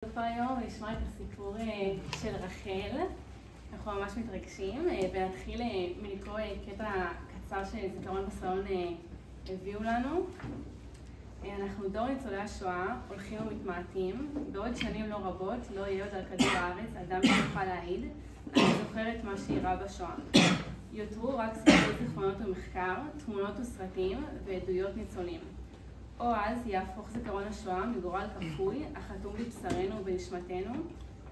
פה היום לשמוע את הסיפור של רחל. אנחנו ממש מתרגשים ונתחיל מלקרוא קטע קצר שזיכרון בסלון הביאו לנו. אנחנו דור ניצולי השואה, הולכים ומתמעטים. בעוד שנים לא רבות לא יהיה עוד על כדור הארץ אדם שיוכל להעיד אני זוכרת מה שאירע בשואה. יותרו רק סיפורי זיכרונות ומחקר, תמונות וסרטים ועדויות ניצולים. או אז יהפוך זיכרון השואה מגורל כפוי, החתום בבשרנו ובנשמתנו,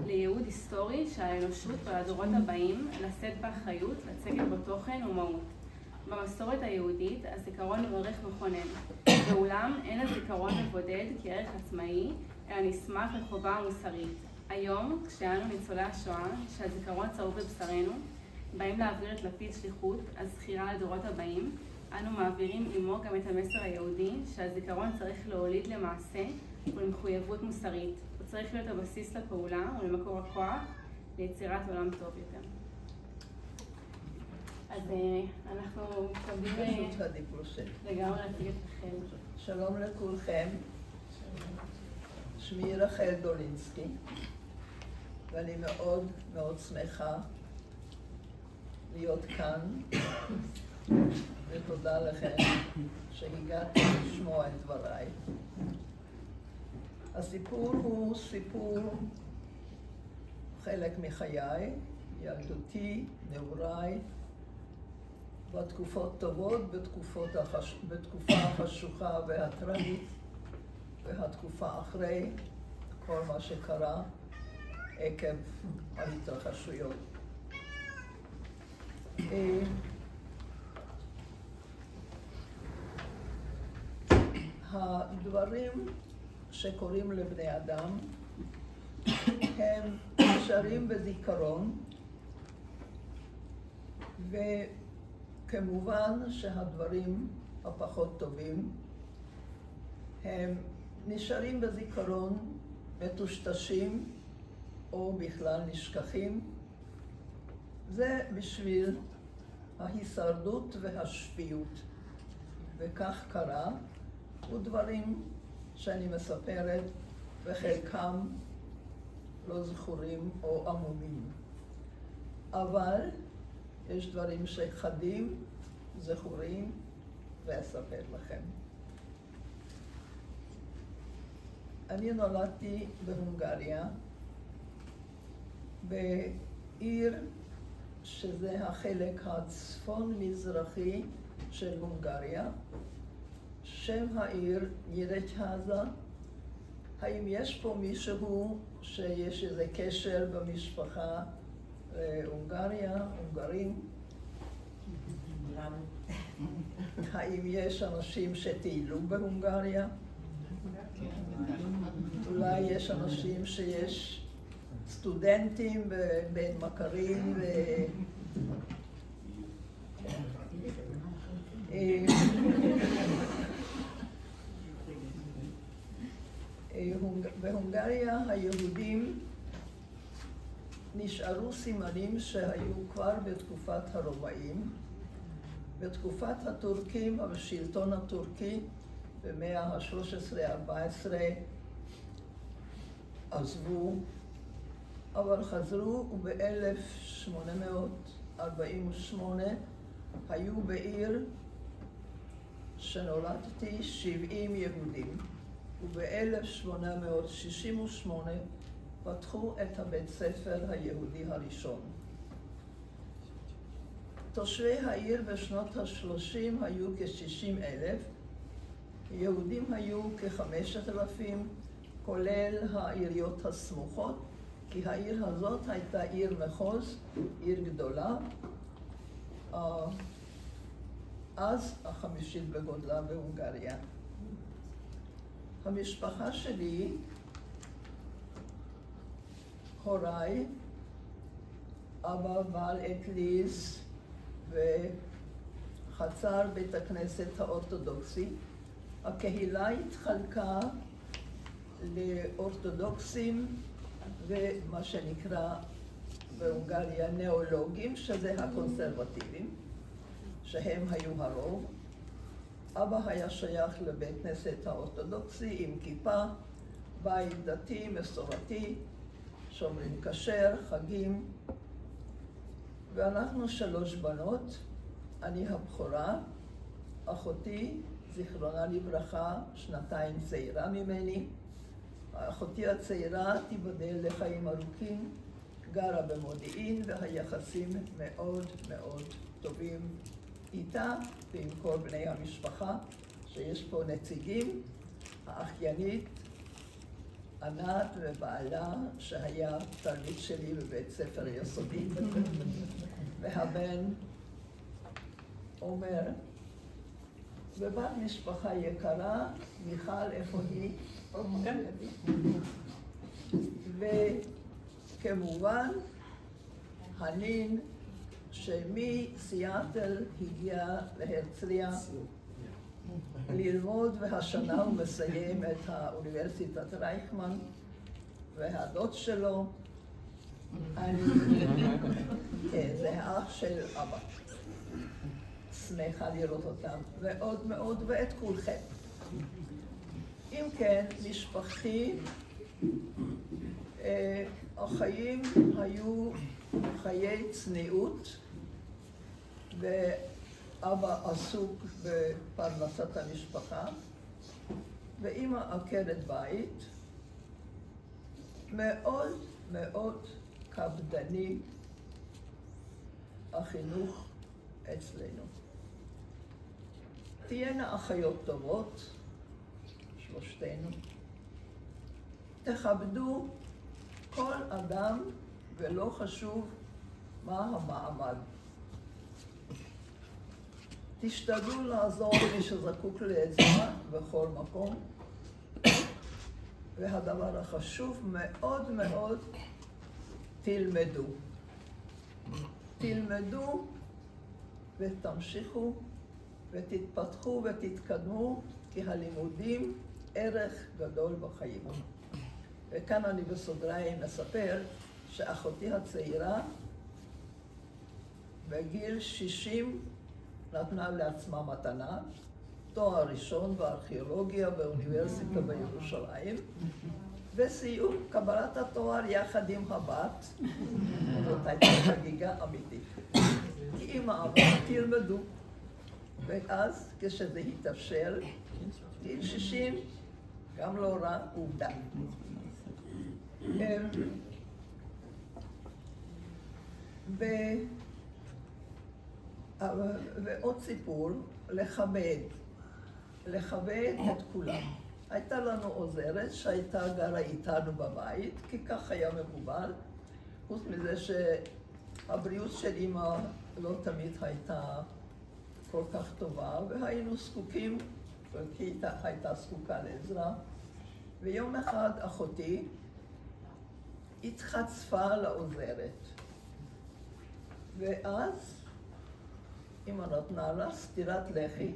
לייעוד היסטורי של האנושות ולדורות הבאים, לשאת באחריות, לצקת בו תוכן ומהות. במסורת היהודית, הזיכרון הוא ערך מכונן. ואולם, אין הזיכרון מבודד כערך עצמאי, אלא נסמך לחובה המוסרית. היום, כשאנו ניצולי השואה, שהזיכרון צרוב בבשרנו, באים להעביר את לפיד שליחות, הזכירה לדורות הבאים, אנו מעבירים עמו גם את המסר היהודי שהזיכרון צריך להוליד למעשה ולמחויבות מוסרית. הוא צריך להיות הבסיס לפעולה ולמקור הכוח ליצירת עולם טוב יותר. אז אנחנו מתכבדים לגמרי להציג את רחל. שלום לכולכם. שמי רחל דולינסקי ואני מאוד מאוד שמחה להיות כאן. ותודה לכם שהגעתם לשמוע את דבריי. הסיפור הוא סיפור חלק מחיי, ילדותי, נעוריי, בתקופות טובות, בתקופה החשוכה והטרגית, והתקופה אחרי כל מה שקרה עקב ההתרחשויות. הדברים שקורים לבני אדם הם נשארים בזיכרון, וכמובן שהדברים הפחות טובים הם נשארים בזיכרון מטושטשים או בכלל נשכחים. זה בשביל ההישרדות והשפיות, וכך קרה. ודברים שאני מספרת וחלקם לא זכורים או עמומים. אבל יש דברים שחדים, זכורים, ואספר לכם. אני נולדתי בהונגריה, בעיר שזה החלק הצפון-מזרחי של הונגריה. שם העיר נירצ'הזה. האם יש פה מישהו שיש איזה קשר במשפחה להונגריה, הונגרים? האם יש אנשים שטיילו בהונגריה? אולי יש אנשים שיש סטודנטים בבית מכרים בהונגריה היהודים נשארו סימנים שהיו כבר בתקופת הרומאים. בתקופת הטורקים, השלטון הטורקי במאה ה-13-14 עזבו, אבל חזרו, וב-1848 היו בעיר שנולדתי 70 יהודים, וב-1868 פתחו את הבית ספר היהודי הראשון. תושבי העיר בשנות ה-30 היו כ-60,000, יהודים היו כ-5,000, כולל העיריות הסמוכות, כי העיר הזאת הייתה עיר מחוז, עיר גדולה, אז החמישית בגודלה בהונגריה. המשפחה שלי, הוריי, אבא בעל אטליז וחצר בית הכנסת האורתודוקסי. הקהילה התחלקה לאורתודוקסים ומה שנקרא בהונגריה נאולוגים, שזה הקונסרבטיבים, שהם היו הרוב. אבא היה שייך לבית כנסת האורתודוקסי עם כיפה, בית דתי, מסורתי, שומרים כשר, חגים, ואנחנו 3 בנות, אני הבכורה, אחותי, זיכרונה לברכה, 2 צעירה ממני. אחותי הצעירה תיבדל לחיים ארוכים, גרה במודיעין, והיחסים מאוד מאוד טובים איתה ועם כל בני המשפחה, שיש פה נציגים, האחיינית, ענת ובעלה, שהיה תלמיד שלי בבית ספר יסודי, והבן עומר, ובת משפחה יקרה, מיכל, איפה היא? וכמובן, הנין, שמסיאטל הגיע להרצליה ללמוד, והשנה הוא מסיים את האוניברסיטת רייכמן, והדוד שלו, זה האח של אבא. שמחה לראות אותם, ועוד מאוד, ואת כולכם. אם כן, משפחתי, החיים היו חיי צניעות, ואבא עסוק בפרנסת המשפחה, ואמא עקרת בית, מאוד מאוד קפדני החינוך אצלנו. תהיינה אחיות טובות, 3. תכבדו כל אדם ולא חשוב מה המעמד. תשתדלו לעזור למי שזקוק לעזרה בכל מקום. והדבר החשוב מאוד מאוד, תלמדו. תלמדו ותמשיכו ותתפתחו ותתקדמו, כי הלימודים ערך גדול בחיים. וכאן אני בסוגריים מספר שאחותי הצעירה בגיל 60 נתנה לעצמה מתנה, תואר ראשון בארכיאולוגיה באוניברסיטה בירושלים, וסיום קבלת התואר יחד עם הבת. זאת הייתה חגיגה אמיתית. כי אמא אמרה, תלמדו. ואז כשזה התאפשר, גיל 60, גם לא רע, עובדה. ועוד סיפור, לכבד את כולם. הייתה לנו עוזרת שהייתה גרה איתנו בבית, כי כך היה מקובל, חוץ מזה שהבריאות של אמא לא תמיד הייתה כל כך טובה, והיינו זקוקים, כי היא הייתה זקוקה לעזרה. ויום אחד אחותי התחצפה לעוזרת, ואז אמא נתנה לה סטירת לחי.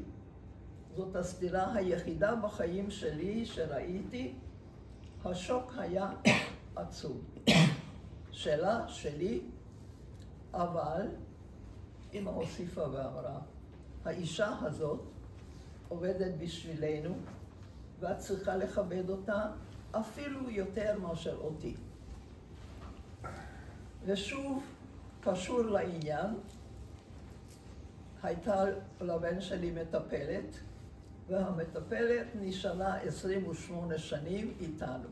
זאת הסטירה היחידה בחיים שלי שראיתי. השוק היה עצום. שלי, אבל אמא הוסיפה ואמרה, האישה הזאת עובדת בשבילנו, ואת צריכה לכבד אותה אפילו יותר מאשר אותי. ושוב, קשור לעניין, הייתה לבן שלי מטפלת, והמטפלת נשארה 28 שנים איתנו.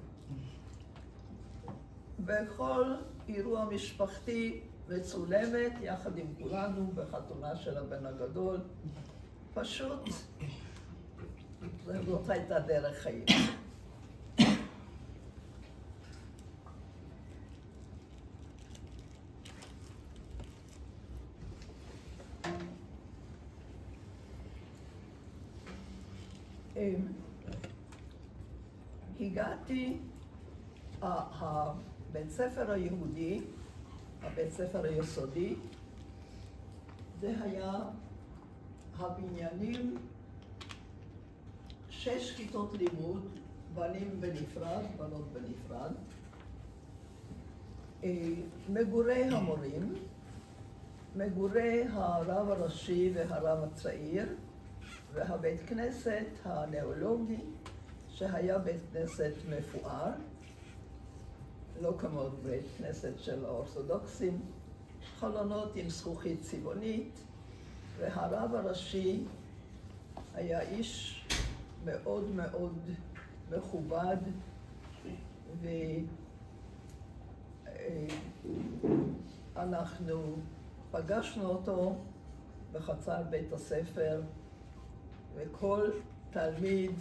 בכל אירוע משפחתי מצולמת יחד עם כולנו בחתונה של הבן הגדול. פשוט, זאת הייתה דרך חיים. הגעתי, הבית ספר היהודי, הבית ספר היסודי, זה היה הבניינים, 6 כיתות לימוד, בנים בנפרד, בנות בנפרד, מגורי המורים, מגורי הרב הראשי והרב הצעיר, והבית כנסת הנאולוגי, שהיה בית כנסת מפואר, לא כמו בית כנסת של האורתודוקסים, חלונות עם זכוכית צבעונית, והרב הראשי היה איש מאוד מאוד מכובד, ואנחנו פגשנו אותו בחצר בית הספר, וכל תלמיד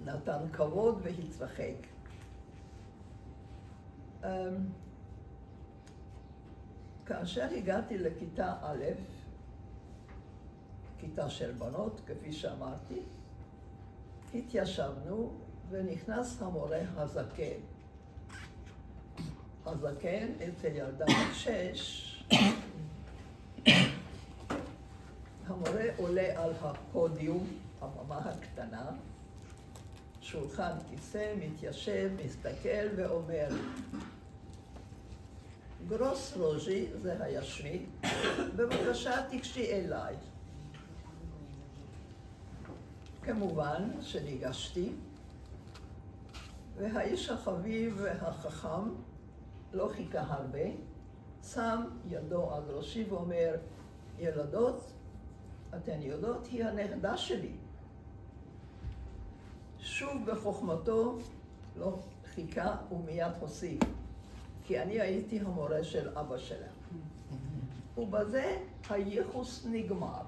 נתן כבוד והתרחק. כאשר הגעתי לכיתה א', כיתה של בנות, כפי שאמרתי, התיישבנו ונכנס המורה הזקן. הזקן אצל ילדה בת 6, המורה עולה על הפודיום, הבמה הקטנה, שולחן כיסא, מתיישב, מסתכל ואומר, גרוס רוז'י, זה היה שמי, בבקשה תיגשי אליי. כמובן שניגשתי, והאיש החביב והחכם לא חיכה הרבה, שם ידו על ראשי ואומר, ילדות, אתן יודעות, היא הנכדה שלי. שוב בחוכמתו לא חיכה ומיד הוסיף, כי אני הייתי המורה של אבא שלה. ובזה הייחוס נגמר.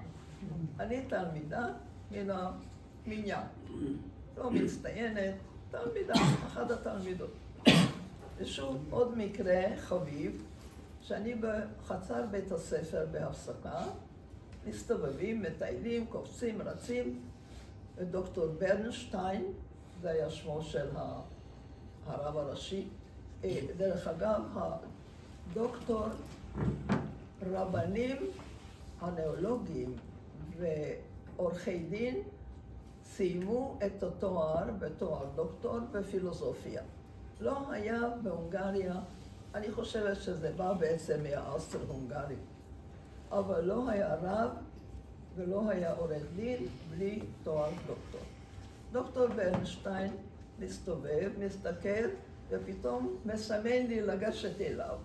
אני תלמידה מן המניין, לא מצטיינת, תלמידה, אחת התלמידות. ושוב עוד מקרה חביב, שאני בחצר בית הספר בהפסקה, מסתובבים, מטיילים, קופצים, רצים, ודוקטור ברנשטיין, זה היה שמו של הרב הראשי, דרך אגב, הדוקטור, רבנים הנאולוגים ועורכי דין סיימו את התואר בתואר דוקטור בפילוסופיה. לא היה בהונגריה, אני חושבת שזה בא בעצם מהאוסטרו-הונגרית, אבל לא היה רב ולא היה עורך דין בלי תואר דוקטור. דוקטור ברנשטיין מסתובב, מסתכל, ופתאום מסמן לי לגשת אליו.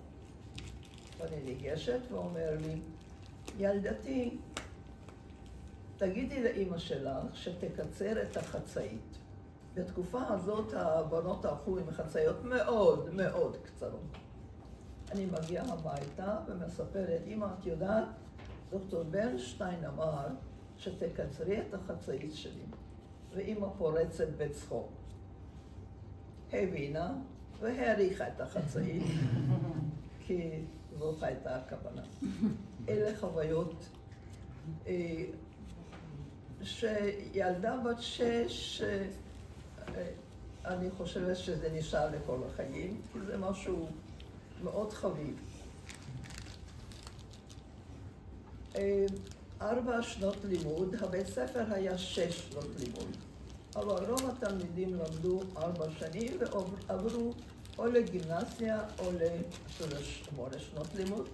ואני ניגשת ואומר לי, ילדתי, תגידי לאמא שלך שתקצר את החצאית. בתקופה הזאת הבנות הלכו עם חצאיות מאוד מאוד קצרות. אני מגיעה הביתה ומספרת, אמא, את יודעת, דוקטור ברנשטיין אמר שתקצרי את החצאית שלי, ואמא פורצת בצחוק. הבינה והעריכה את החצאית, כי זאת הייתה הכוונה. אלה חוויות שילדה בת 6, אני חושבת שזה נשאר לכל החיים, כי זה משהו מאוד חביב. 4 שנות לימוד, הבית ספר היה 6 שנות לימוד. אבל רוב התלמידים למדו 4 שנים ועברו או לגימנסיה או ל8 שנות לימוד,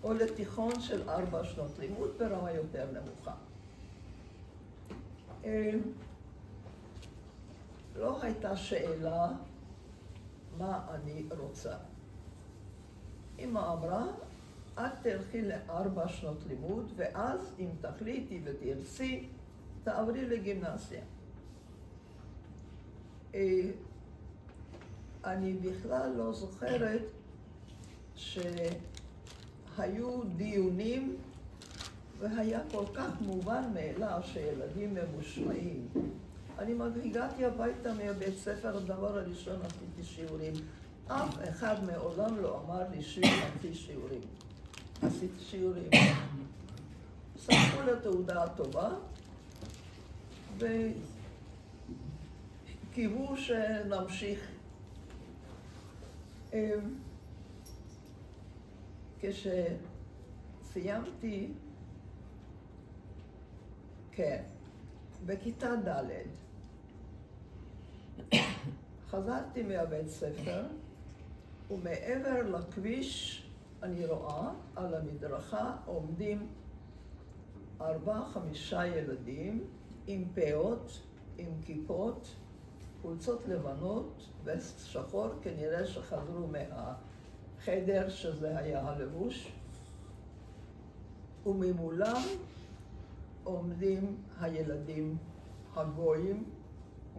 או לתיכון של 4 שנות לימוד ברמה יותר נמוכה. לא הייתה שאלה מה אני רוצה. אמא אמרה, את תלכי ל4 שנות לימוד, ואז אם תחליטי ותרצי, תעברי לגימנסיה. אני בכלל לא זוכרת שהיו דיונים והיה כל כך מובן מאליו שילדים ממושמעים. אני הגעתי הביתה מהבית ספר, הדבר הראשון עשיתי שיעורים. אף אחד מעולם לא אמר לי שעשיתי שיעורים. עשיתי שיעורים. ספקו לתעודה הטובה וקיוו שנמשיך. כשסיימתי, כן, בכיתה ד' חזרתי מהבית ספר, ומעבר לכביש אני רואה על המדרכה עומדים 4-5 ילדים עם פאות עם כיפות, חולצות לבנות, וסט שחור, כנראה שחזרו מהחדר שזה היה הלבוש, וממולם עומדים הילדים הגויים,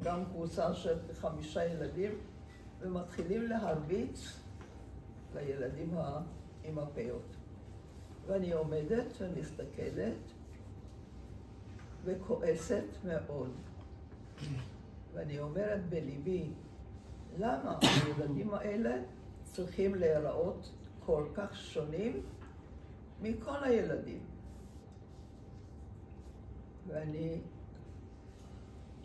גם קבוצה של 5 ילדים, ומתחילים להרביץ לילדים עם הפיות. ואני עומדת ומסתכלת וכועסת מאוד. ואני אומרת בליבי, למה הילדים האלה צריכים להיראות כל כך שונים מכל הילדים? ואני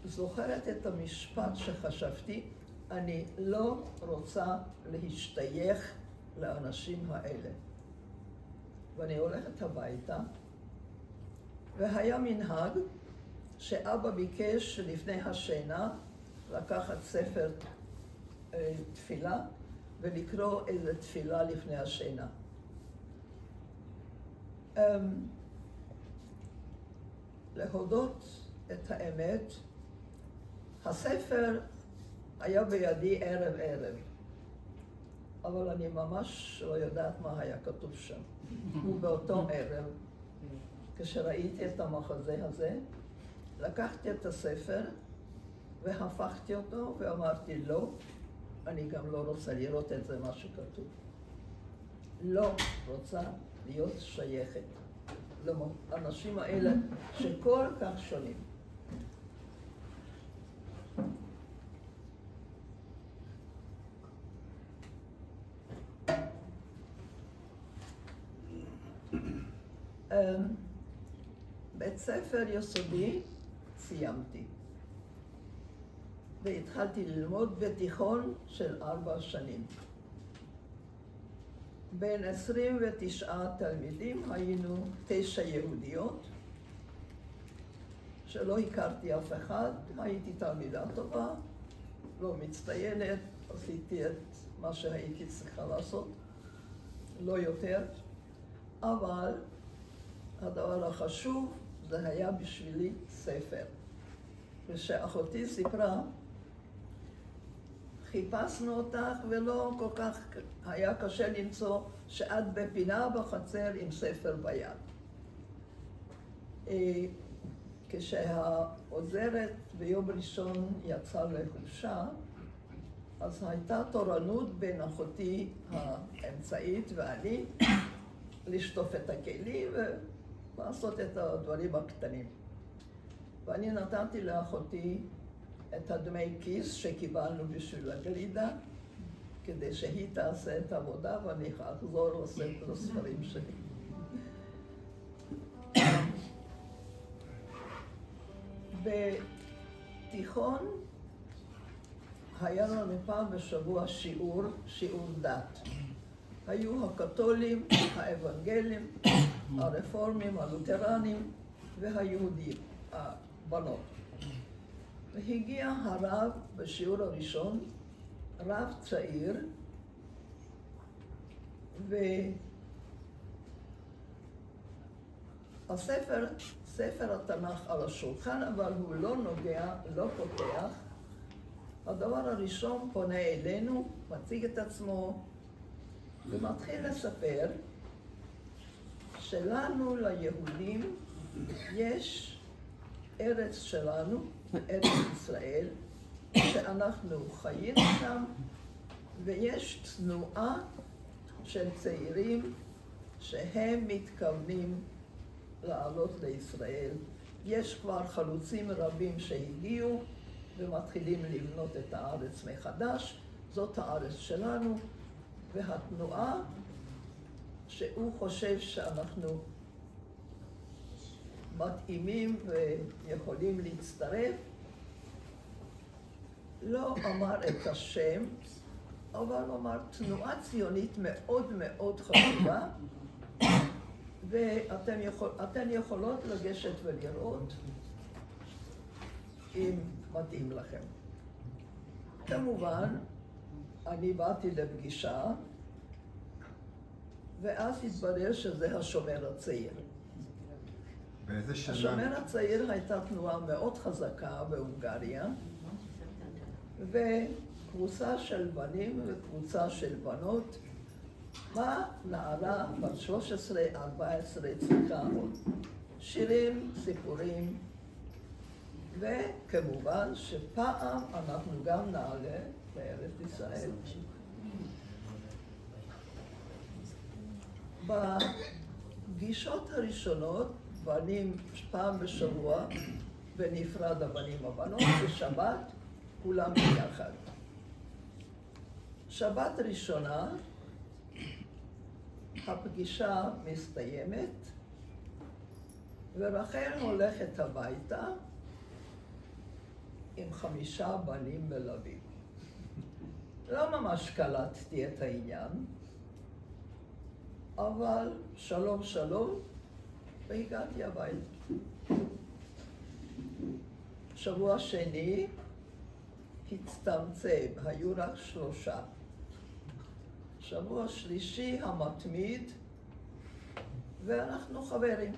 זוכרת את המשפט שחשבתי, אני לא רוצה להשתייך לאנשים האלה. ואני הולכת הביתה, והיה מנהג שאבא ביקש לפני השינה לקחת ספר תפילה ולקרוא איזו תפילה לפני השינה. להודות את האמת, הספר היה בידי ערב, אבל אני ממש לא יודעת מה היה כתוב שם. ובאותו ערב, כשראיתי את המחזה הזה, לקחתי את הספר והפכתי אותו ואמרתי לא, אני גם לא רוצה לראות את זה מה שכתוב. לא רוצה להיות שייכת לאנשים האלה שכל כך שונים. בית ספר יסודי סיימתי והתחלתי ללמוד בתיכון של 4 שנים. בין 29 תלמידים היינו 9 יהודיות שלא הכרתי אף אחד, הייתי תלמידה טובה, לא מצטיינת, עשיתי את מה שהייתי צריכה לעשות, לא יותר, אבל הדבר החשוב זה היה בשבילי ספר. ושאחותי סיפרה, חיפשנו אותך ולא כל כך היה קשה למצוא שאת בפינה בחצר עם ספר ביד. כשהעוזרת ביום ראשון יצאה לחופשה, אז הייתה תורנות בין אחותי האמצעית ואני לשטוף את הכלים ולעשות את הדברים הקטנים. ואני נתתי לאחותי את הדמי כיס שקיבלנו בשביל הגלידה, כדי שהיא תעשה את העבודה ואני אחזור לספרים שלי. בתיכון היה לנו פעם בשבוע שיעור דת. היו הקתולים, האבנגלים, הרפורמים, הלותרנים והיהודים, הבנות. והגיע הרב בשיעור הראשון, רב צעיר, והספר, ספר התנ"ך על השולחן, אבל הוא לא נוגע, לא פותח. הדבר הראשון פונה אלינו, מציג את עצמו, ומתחיל לספר שלנו, ליהודים, יש ארץ שלנו, ארץ ישראל, שאנחנו חיים שם, ויש תנועה של צעירים שהם מתכוונים לעלות לישראל. יש כבר חלוצים רבים שהגיעו ומתחילים לבנות את הארץ מחדש. זאת הארץ שלנו, והתנועה שהוא חושב שאנחנו מתאימים ויכולים להצטרף, לא אמר את השם, אבל אמר תנועה ציונית מאוד מאוד חשובה, ואתן יכולות לגשת ולראות אם מתאים לכם. כמובן, אני באתי לפגישה, ואז התברר שזה השומר הצעיר. באיזה שנה? השומר הצעיר הייתה תנועה מאוד חזקה בהונגריה, וקבוצה של בנים וקבוצה של בנות. מה נערה בת 13-14 צריכה עוד? שירים, סיפורים, וכמובן שפעם אנחנו גם נעלה לארץ ישראל. בפגישות הראשונות, בנים פעם בשבוע, בנפרד הבנים הבנות, בשבת, כולם ביחד. שבת ראשונה, הפגישה מסתיימת, ורחל הולכת הביתה עם 5 בנים מלווים. לא ממש קלטתי את העניין, אבל שלום שלום, והגעתי הביתה. שבוע שני הצטמצם, היו רק 3. שבוע שלישי המתמיד, ואנחנו חברים.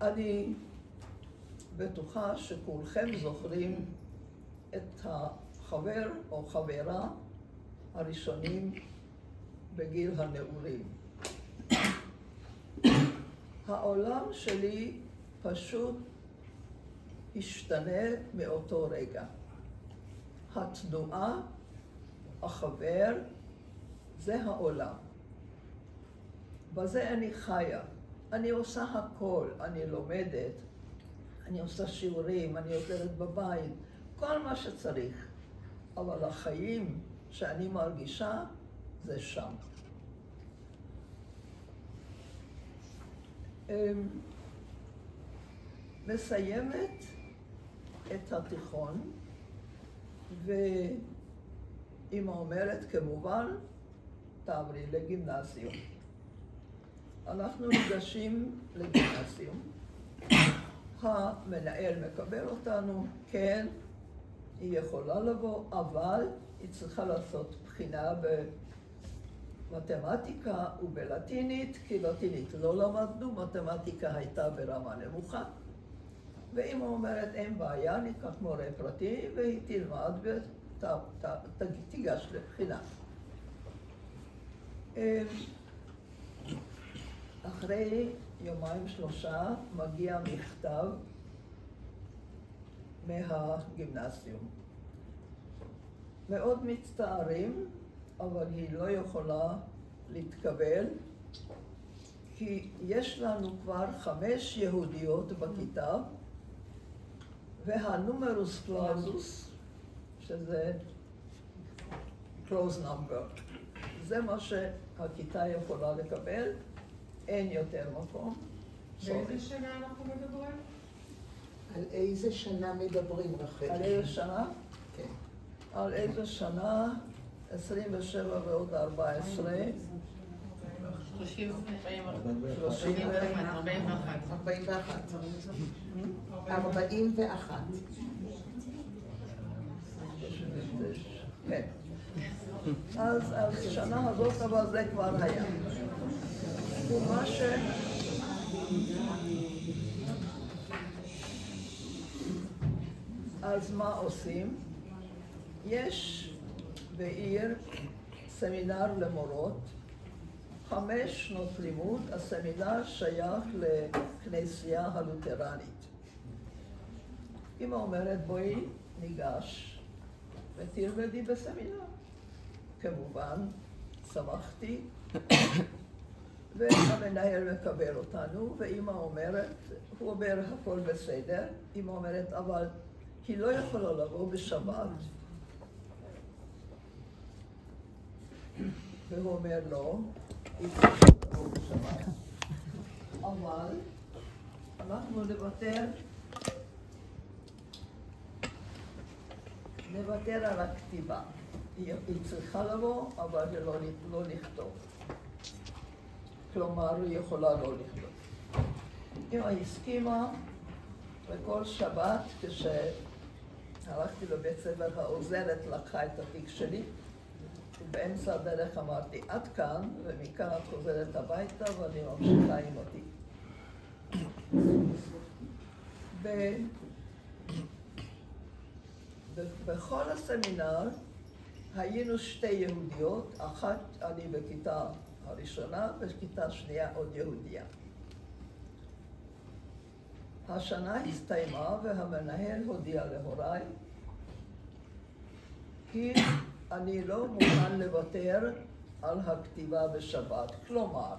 אני בטוחה שכולכם זוכרים את החבר או חברה הראשונים בגיל הנעורים. העולם שלי פשוט השתנה מאותו רגע. התנועה, החבר, זה העולם. בזה אני חיה. אני עושה הכל, אני לומדת, אני עושה שיעורים, אני עוזרת בבית, כל מה שצריך. אבל החיים שאני מרגישה זה שם. מסיימת את התיכון, ואמא אומרת, כמובן, תעברי לגימנסיום. אנחנו ניגשים לגימנסיום. המנהל מקבל אותנו, כן, היא יכולה לבוא, אבל היא צריכה לעשות בחינה במתמטיקה ובלטינית, כי לטינית לא למדנו, מתמטיקה הייתה ברמה נמוכה. ואמא אומרת, אין בעיה, ניקח מורה פרטי, והיא תלמד ותיגש לבחינה. אחרי 2-3 מגיע מכתב מהגימנסיום. מאוד מצטערים, אבל היא לא יכולה להתקבל, כי יש לנו כבר 5 יהודיות בכיתה, והנומרוס קלאוזוס, שזה close number, זה מה שהכיתה יכולה לקבל, אין יותר מקום. באיזה שנה אנחנו מדברים? על איזה שנה מדברים, רחל? על איזה שנה? כן. על איזה שנה? 27 ועוד 14. 41. כן. אז השנה הזאת, אבל זה כבר היה. ומה ש... אז מה עושים? יש בעיר סמינר למורות, 5 שנות לימוד, הסמינר שייך לכנסייה הלותרנית. אמא אומרת, בואי ניגש ותלמדי בסמינר. כמובן, שמחתי, והמנהל מקבל אותנו, ואמא אומרת, הוא אומר הכל בסדר, אמא אומרת, אבל היא לא יכולה לבוא בשבת. והוא אומר לא, היא צריכה לבוא בשבת. אבל אנחנו נוותר על הכתיבה. היא צריכה לבוא, אבל לא לכתוב. כלומר, היא יכולה לא לכתוב. אמא הסכימה, וכל שבת, כשהלכתי לבית ספר, העוזרת לקחה את התיק שלי, באמצע הדרך אמרתי, עד כאן, ומכאן את חוזרת הביתה ואני ממשיכה עם אותי. בכל הסמינר היינו שתי יהודיות, אחת אני בכיתה הראשונה, בכיתה שנייה עוד יהודייה. השנה הסתיימה והמנהל הודיע להוריי, כי אני לא מוכן לוותר על הכתיבה בשבת. כלומר,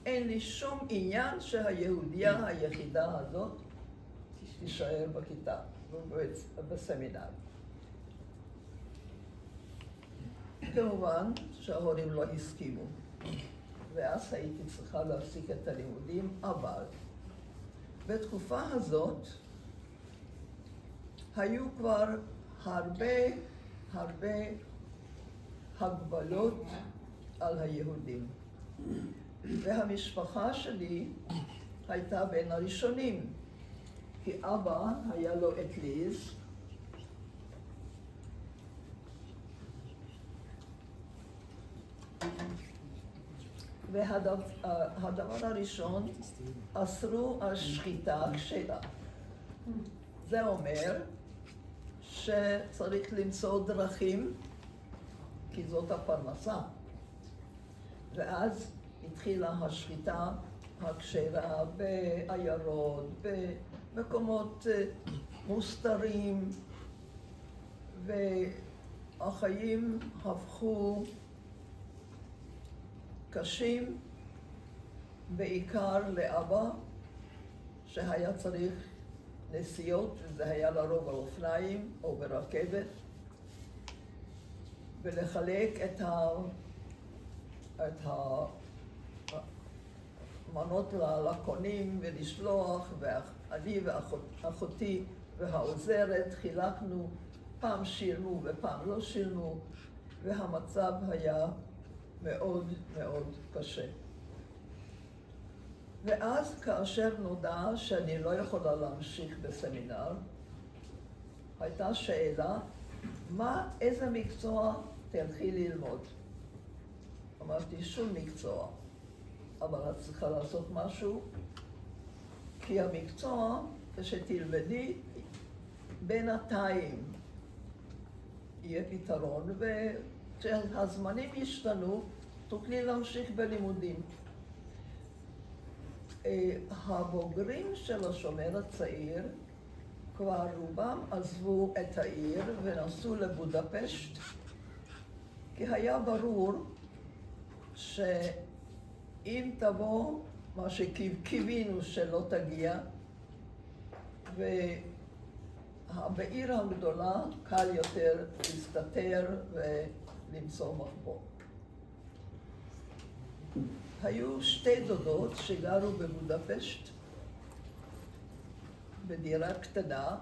אין לי שום עניין שהיהודייה היחידה הזאת תישאר בכיתה, בסמינר. כמובן שההורים לא הסכימו, ואז הייתי צריכה להפסיק את הלימודים, אבל בתקופה הזאת היו כבר הרבה הגבלות על היהודים. והמשפחה שלי הייתה בין הראשונים, כי אבא היה לו את ליז, והדבר הראשון, אסרו על שחיטה כשרה. זה אומר שצריך למצוא דרכים, כי זאת הפרנסה. ואז התחילה השחיטה הכשרה בעיירות, במקומות מוסתרים, והחיים הפכו קשים, בעיקר לאבא, שהיה צריך נסיעות, וזה היה לרוב על אופניים או ברכבת, ולחלק את המנות לקונים ולשלוח, ואני ואחותי והעוזרת חילקנו, פעם שילמו ופעם לא שילמו, והמצב היה מאוד מאוד קשה. ואז כאשר נודע שאני לא יכולה להמשיך בסמינר, הייתה שאלה, איזה מקצוע תלכי ללמוד? אמרתי, שום מקצוע, אבל את צריכה לעשות משהו, כי המקצוע, כשתלמדי, בינתיים יהיה פתרון, וכשהזמנים ישתנו, תוכלי להמשיך בלימודים. הבוגרים של השומר הצעיר, כבר רובם עזבו את העיר ונסעו לבודפשט, כי היה ברור שאם תבוא מה שקיווינו שלא תגיע, ובעיר הגדולה קל יותר להסתתר ולמצוא מחבוא. היו שתי דודות שגרו בבודפשט, בדירה קטנה,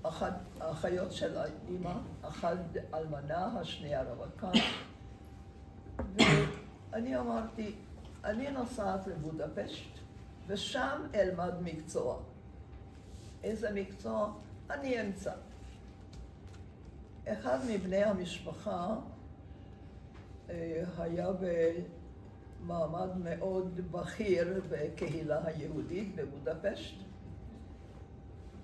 אחת האחיות של האמא, אחת אלמנה, השנייה רווקה. ואני אמרתי, אני נוסעת לבודפשט, ושם אלמד מקצוע. איזה מקצוע? אני אמצא. אחד מבני המשפחה היה במעמד מאוד בכיר בקהילה היהודית בבודפשט,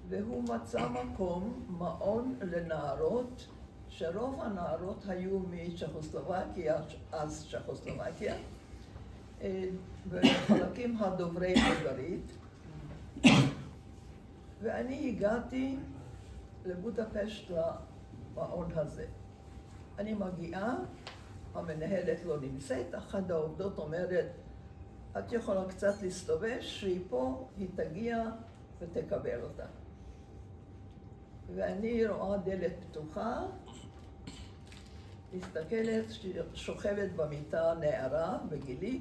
והוא מצא מקום, מעון לנערות, שרוב הנערות היו מצ'כוסלובקיה, אז צ'כוסלובקיה, בחלקים הדוברי בולגרית. ואני הגעתי לבודפשט למעון הזה. אני מגיעה, המנהלת לא נמצאת, אחת העובדות אומרת, את יכולה קצת להסתובב, שהיא פה, היא תגיע ותקבל אותה. ואני רואה דלת פתוחה, מסתכלת, שוכבת במיטה נערה בגילי,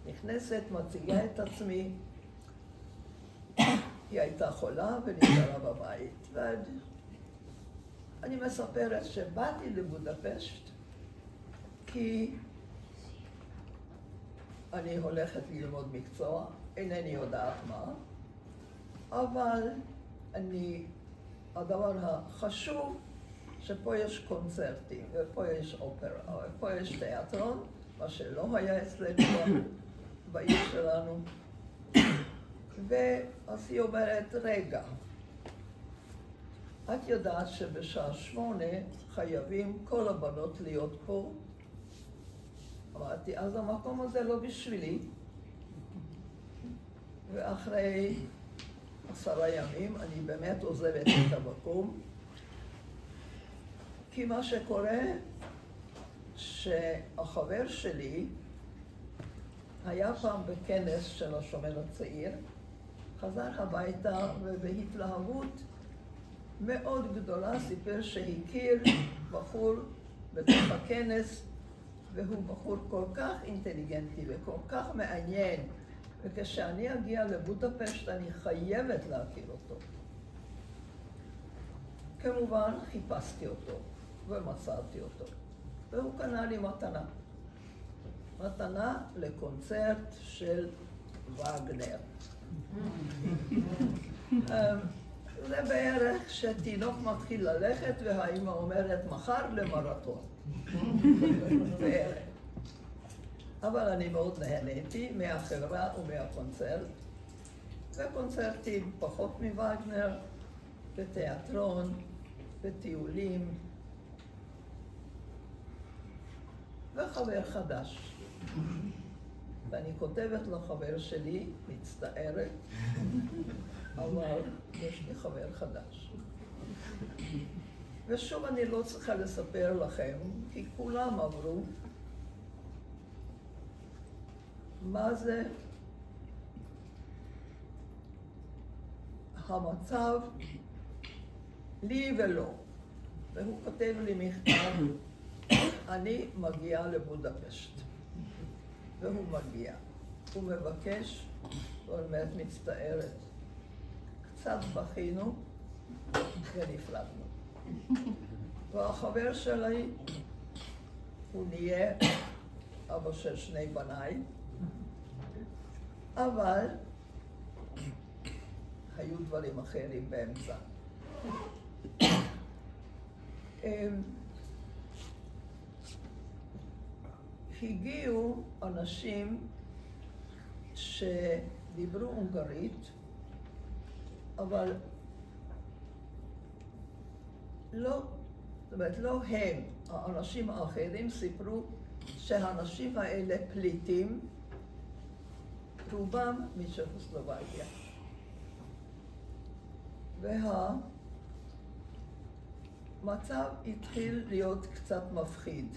נכנסת, מציגה את עצמי, היא הייתה חולה ונשארה בבית. ואני מספרת שבאתי לבודפשט כי אני הולכת ללמוד מקצוע, אינני יודעת מה, אבל הדבר החשוב שפה יש קונצרטים, ופה יש אופרה, ופה יש תיאטרון, מה שלא היה אצלנו בעיר שלנו. ואז היא אומרת, רגע, את יודעת שבשעה 8 חייבים כל הבנות להיות פה? אמרתי, אז המקום הזה לא בשבילי. ואחרי 10 ימים אני באמת עוזבת את המקום. כי מה שקורה, שהחבר שלי היה פעם בכנס של השומר הצעיר, חזר הביתה ובהתלהבות מאוד גדולה סיפר שהכיר בחור בתוך הכנס, והוא בחור כל כך אינטליגנטי וכל כך מעניין, וכשאני אגיע לבודפשט אני חייבת להכיר אותו. כמובן חיפשתי אותו ומצאתי אותו, והוא קנה לי מתנה. מתנה לקונצרט של וגנר. זה בערך שתינוק מתחיל ללכת והאימא אומרת מחר למרתון. בערך. אבל אני מאוד נהניתי מהחברה ומהקונצרט, וקונצרטים פחות מווגנר, בתיאטרון, בטיולים, וחבר חדש. ואני כותבת לחבר שלי, מצטערת, אבל יש לי חבר חדש. ושוב אני לא צריכה לספר לכם, כי כולם עברו מה זה המצב לי ולא. והוא כותב לי מכתב, אני מגיע לבודפשט. והוא מגיע. הוא מבקש, הוא באמת מצטערת. קצת בכינו ונפלטנו. והחבר שלי, הוא נהיה אבא של 2 בניי, אבל היו דברים אחרים באמצע. הגיעו אנשים שדיברו הונגרית, אבל לא, זאת אומרת, לא הם, האנשים האחרים סיפרו שהאנשים האלה פליטים, רובם מצ'כוסלובקיה. והמצב התחיל להיות קצת מפחיד.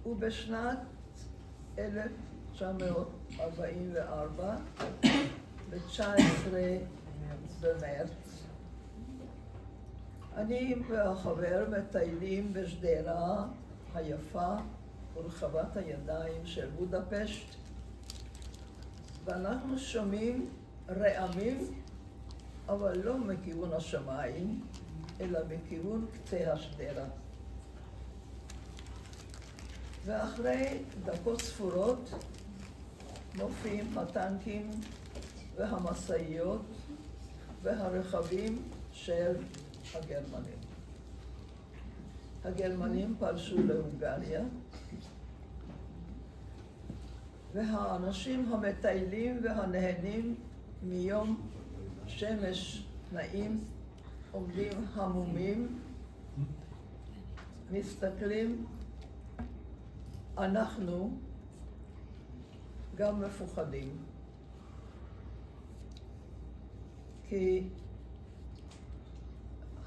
ובשנת 1944, ב-19 במרץ, אני והחבר מטיילים בשדרה היפה ורחבת הידיים של בודפשט, ואנחנו שומעים רעמים, אבל לא מכיוון השמיים, אלא מכיוון קצה השדרה. ואחרי דקות ספורות מופיעים הטנקים והמשאיות והרכבים של הגרמנים. הגרמנים פלשו להונגריה, והאנשים המטיילים והנהנים מיום שמש נעים עומדים המומים, מסתכלים, אנחנו גם מפוחדים. כי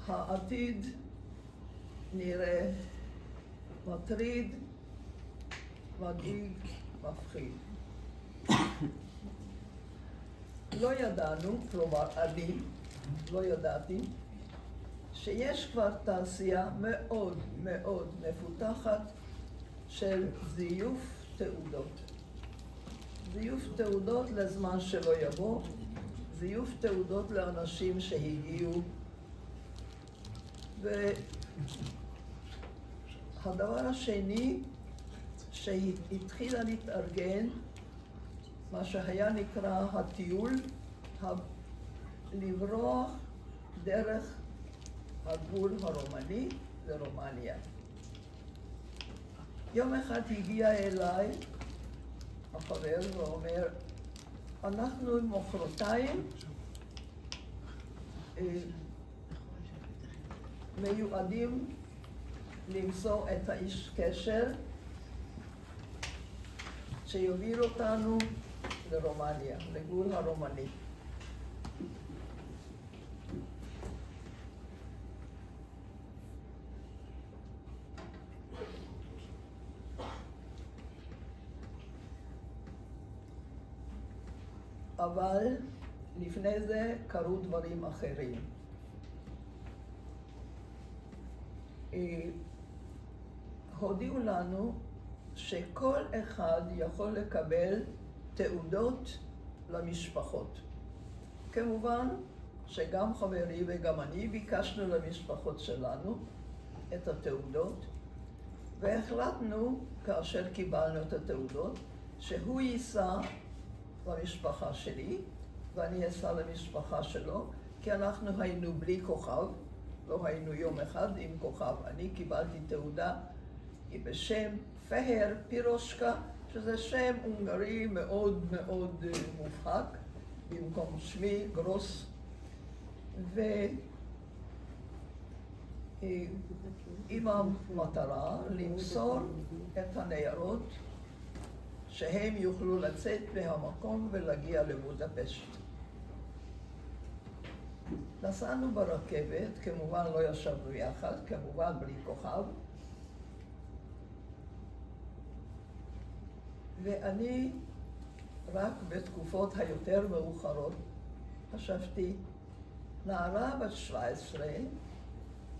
העתיד נראה מטריד, מדאיג, מפחיד. לא ידענו, כלומר אני לא ידעתי, שיש כבר תעשייה מאוד מאוד מפותחת של זיוף תעודות. זיוף תעודות לזמן שלא יבוא, זיוף תעודות לאנשים שהגיעו. והדבר השני שהתחילה להתארגן, מה שהיה נקרא הטיול לברוח דרך הגבול הרומני לרומניה. יום אחד הגיע אליי החבר ואומר, אנחנו מחרתיים מיועדים למצוא את האיש קשר שיוביל אותנו לרומניה, לגבול הרומני. אבל לפני זה קרו דברים אחרים. הודיעו לנו שכל אחד יכול לקבל תעודות למשפחות. כמובן שגם חברי וגם אני ביקשנו למשפחות שלנו את התעודות, והחלטנו, כאשר קיבלנו את התעודות, שהוא ייסע למשפחה שלי ואני אסע למשפחה שלו, כי אנחנו היינו בלי כוכב, לא היינו יום אחד עם כוכב. אני קיבלתי תעודה בשם פהר פירושקה, שזה שם הונגרי מאוד מאוד מובהק, במקום שמי גרוס, עם המטרה למסור את הניירות שהם יוכלו לצאת מהמקום ולהגיע לבודפשט. נסענו ברכבת, כמובן לא ישבנו יחד, כמובן בלי כוכב, ואני רק בתקופות היותר מאוחרות חשבתי, נערה בת 17,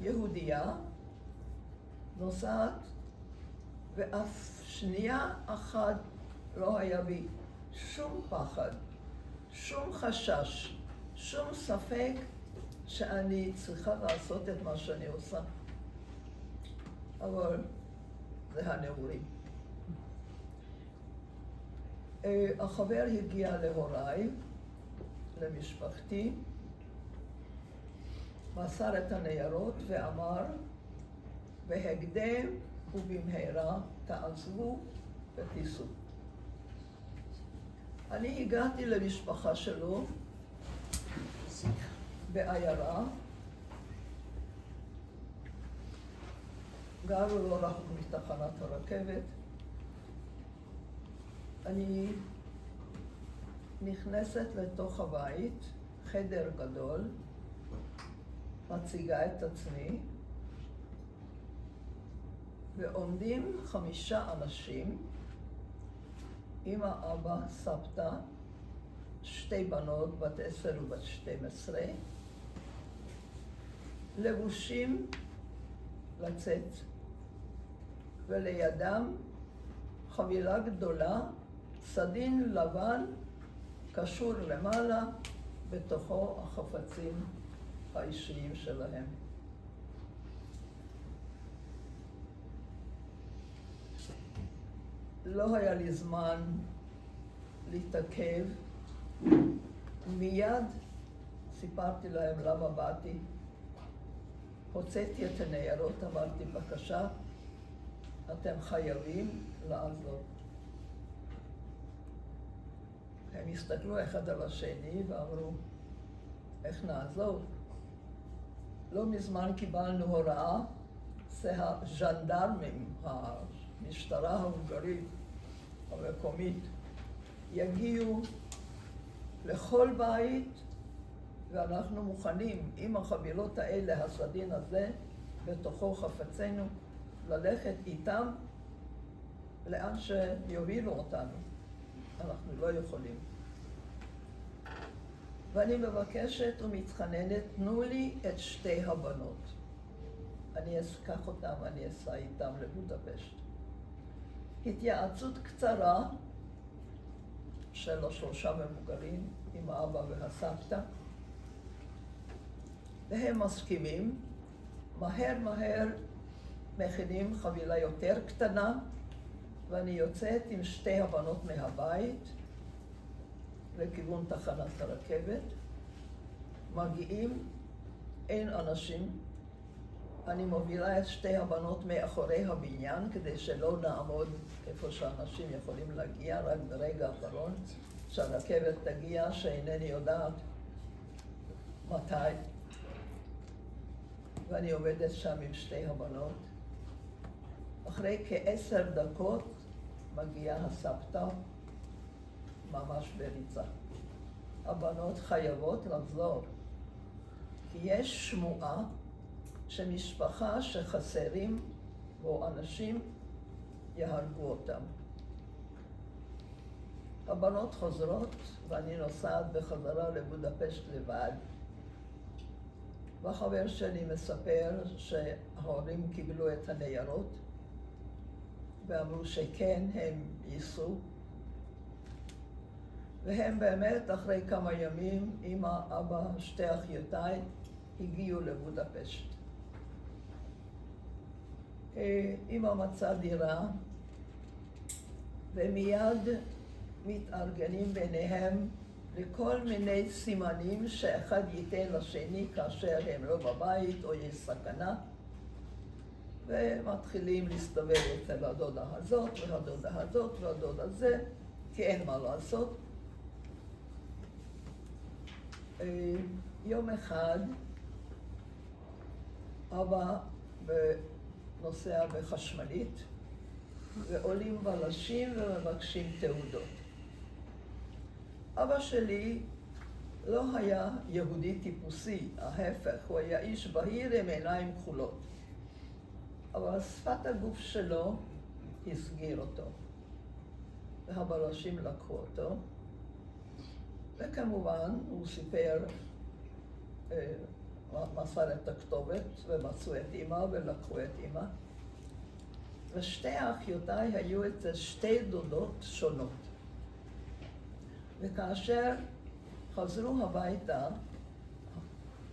יהודייה, נוסעת, ואף שנייה אחת לא היה בי שום פחד, שום חשש, שום ספק שאני צריכה לעשות את מה שאני עושה. אבל זה הנעורים. החבר הגיע להוריי, למשפחתי, מסר את הניירות ואמר, בהקדם ובמהרה תעזבו ותיסעו. אני הגעתי למשפחה שלו בעיירה, גרו לא רחוק מתחנת הרכבת. אני נכנסת לתוך הבית, חדר גדול, מציגה את עצמי, ועומדים 5 אנשים, אמא, אבא, סבתא, 2 בנות, בת 10 ובת 12, לבושים לצאת, ולידם חבילה גדולה, סדין לבן, קשור למעלה, בתוכו החפצים האישיים שלהם. לא היה לי זמן להתעכב. מיד סיפרתי להם למה באתי. הוצאתי את הניירות, אמרתי, בבקשה, אתם חייבים לעזוב. הם הסתכלו אחד על השני ואמרו, איך נעזוב? לא מזמן קיבלנו הוראה, זה הז'נדרמים, המשטרה ההונגרית המקומית, יגיעו לכל בית, ואנחנו מוכנים עם החבילות האלה, הסדין הזה, בתוכו חפצינו, ללכת איתם לאן שיובילו אותנו. אנחנו לא יכולים. ואני מבקשת ומתחננת, תנו לי את 2 הבנות. אני אקח אותם, אני אסע איתם לבודפשט. התייעצות קצרה של 3 מבוגרים עם האבא והסבתא, והם מסכימים. מהר מכינים חבילה יותר קטנה, ואני יוצאת עם 2 הבנות מהבית לכיוון תחנת הרכבת. מגיעים, אין אנשים. אני מובילה את שתי הבנות מאחורי הבניין כדי שלא נעמוד איפה שאנשים יכולים להגיע, רק ברגע האחרון שהרכבת תגיע, שאינני יודעת מתי. ואני עומדת שם עם שתי הבנות. אחרי כ10 דקות מגיעה הסבתא, ממש בריצה. הבנות חייבות לחזור, כי יש שמועה שמשפחה שחסרים בו אנשים יהרגו אותם. הבנות חוזרות ואני נוסעת בחזרה לבודפשט לבד. והחבר שלי מספר שההורים קיבלו את הניירות ואמרו שכן, הם ייסעו. והם באמת אחרי כמה ימים, אמא, אבא, שתי אחיותיי, הגיעו לבודפשט. אמא מצאה דירה ומיד מתארגנים ביניהם לכל מיני סימנים שאחד ייתן לשני כאשר הם לא בבית או יש סכנה, ומתחילים להסתובב אצל הדודה הזאת והדודה הזאת והדוד הזה, כי אין מה לעשות. יום אחד אבא נוסע בחשמלית ועולים בלשים ומבקשים תעודות. אבא שלי לא היה יהודי טיפוסי, ההפך, הוא היה איש בהיר עם עיניים כחולות. אבל שפת הגוף שלו הסגיר אותו. והבלשים לקחו אותו, וכמובן הוא סיפר, מסר את הכתובת ומצאו את אמא ולקחו את אמא. ושתי האחיותיי היו אצל שתי דודות שונות. וכאשר חזרו הביתה,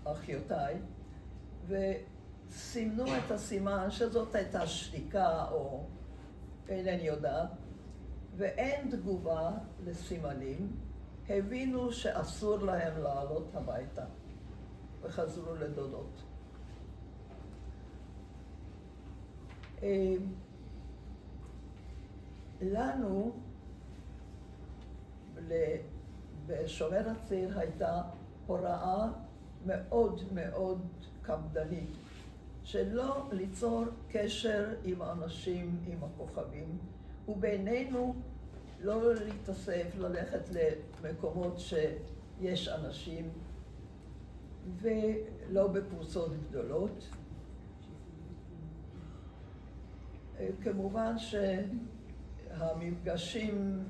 אחיותיי, וסימנו את הסימן שזאת הייתה שתיקה או אינני יודעת, ואין תגובה לסימנים, הבינו שאסור להם לעלות הביתה, וחזרו לדודות. לנו, בשומר הצעיר הייתה הוראה מאוד מאוד קפדנית, שלא ליצור קשר עם האנשים, עם הכוכבים, ובינינו לא להתאסף, ללכת למקומות שיש אנשים, ולא בקבוצות גדולות. כמובן שהמפגשים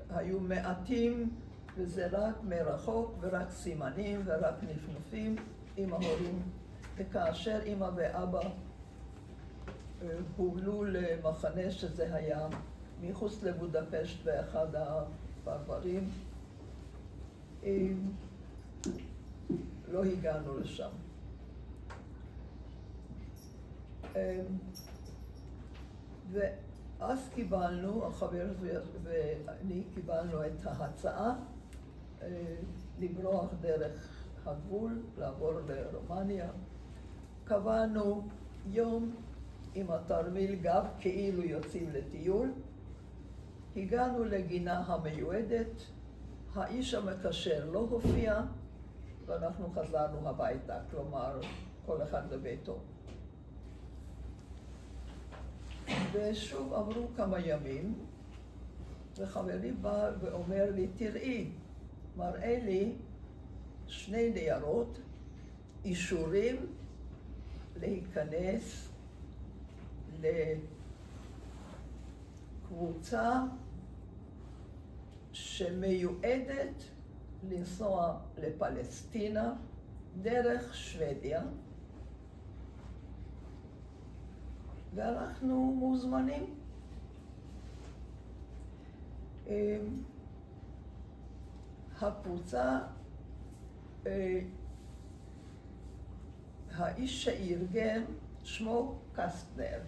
היו מעטים, וזה רק מרחוק ורק סימנים ורק נפנופים עם ההורים. וכאשר אמא ואבא הובלו למחנה שזה היה מחוץ לבודפשט באחד הפרברים, לא הגענו לשם. ואז קיבלנו, החבר ואני קיבלנו את ההצעה לברוח דרך הגבול, לעבור לרומניה. קבענו יום עם התרמיל גב כאילו יוצאים לטיול. הגענו לגינה המיועדת, האיש המקשר לא הופיע, ואנחנו חזרנו הביתה, כלומר כל אחד לביתו. ושוב עברו כמה ימים, וחברי בא ואומר לי, תראי, מראה לי 2 ניירות, אישורים להיכנס לקבוצה שמיועדת לנסוע לפלסטינה דרך שוודיה, ואנחנו מוזמנים. הקבוצה, האיש שארגן שמו קסטנר.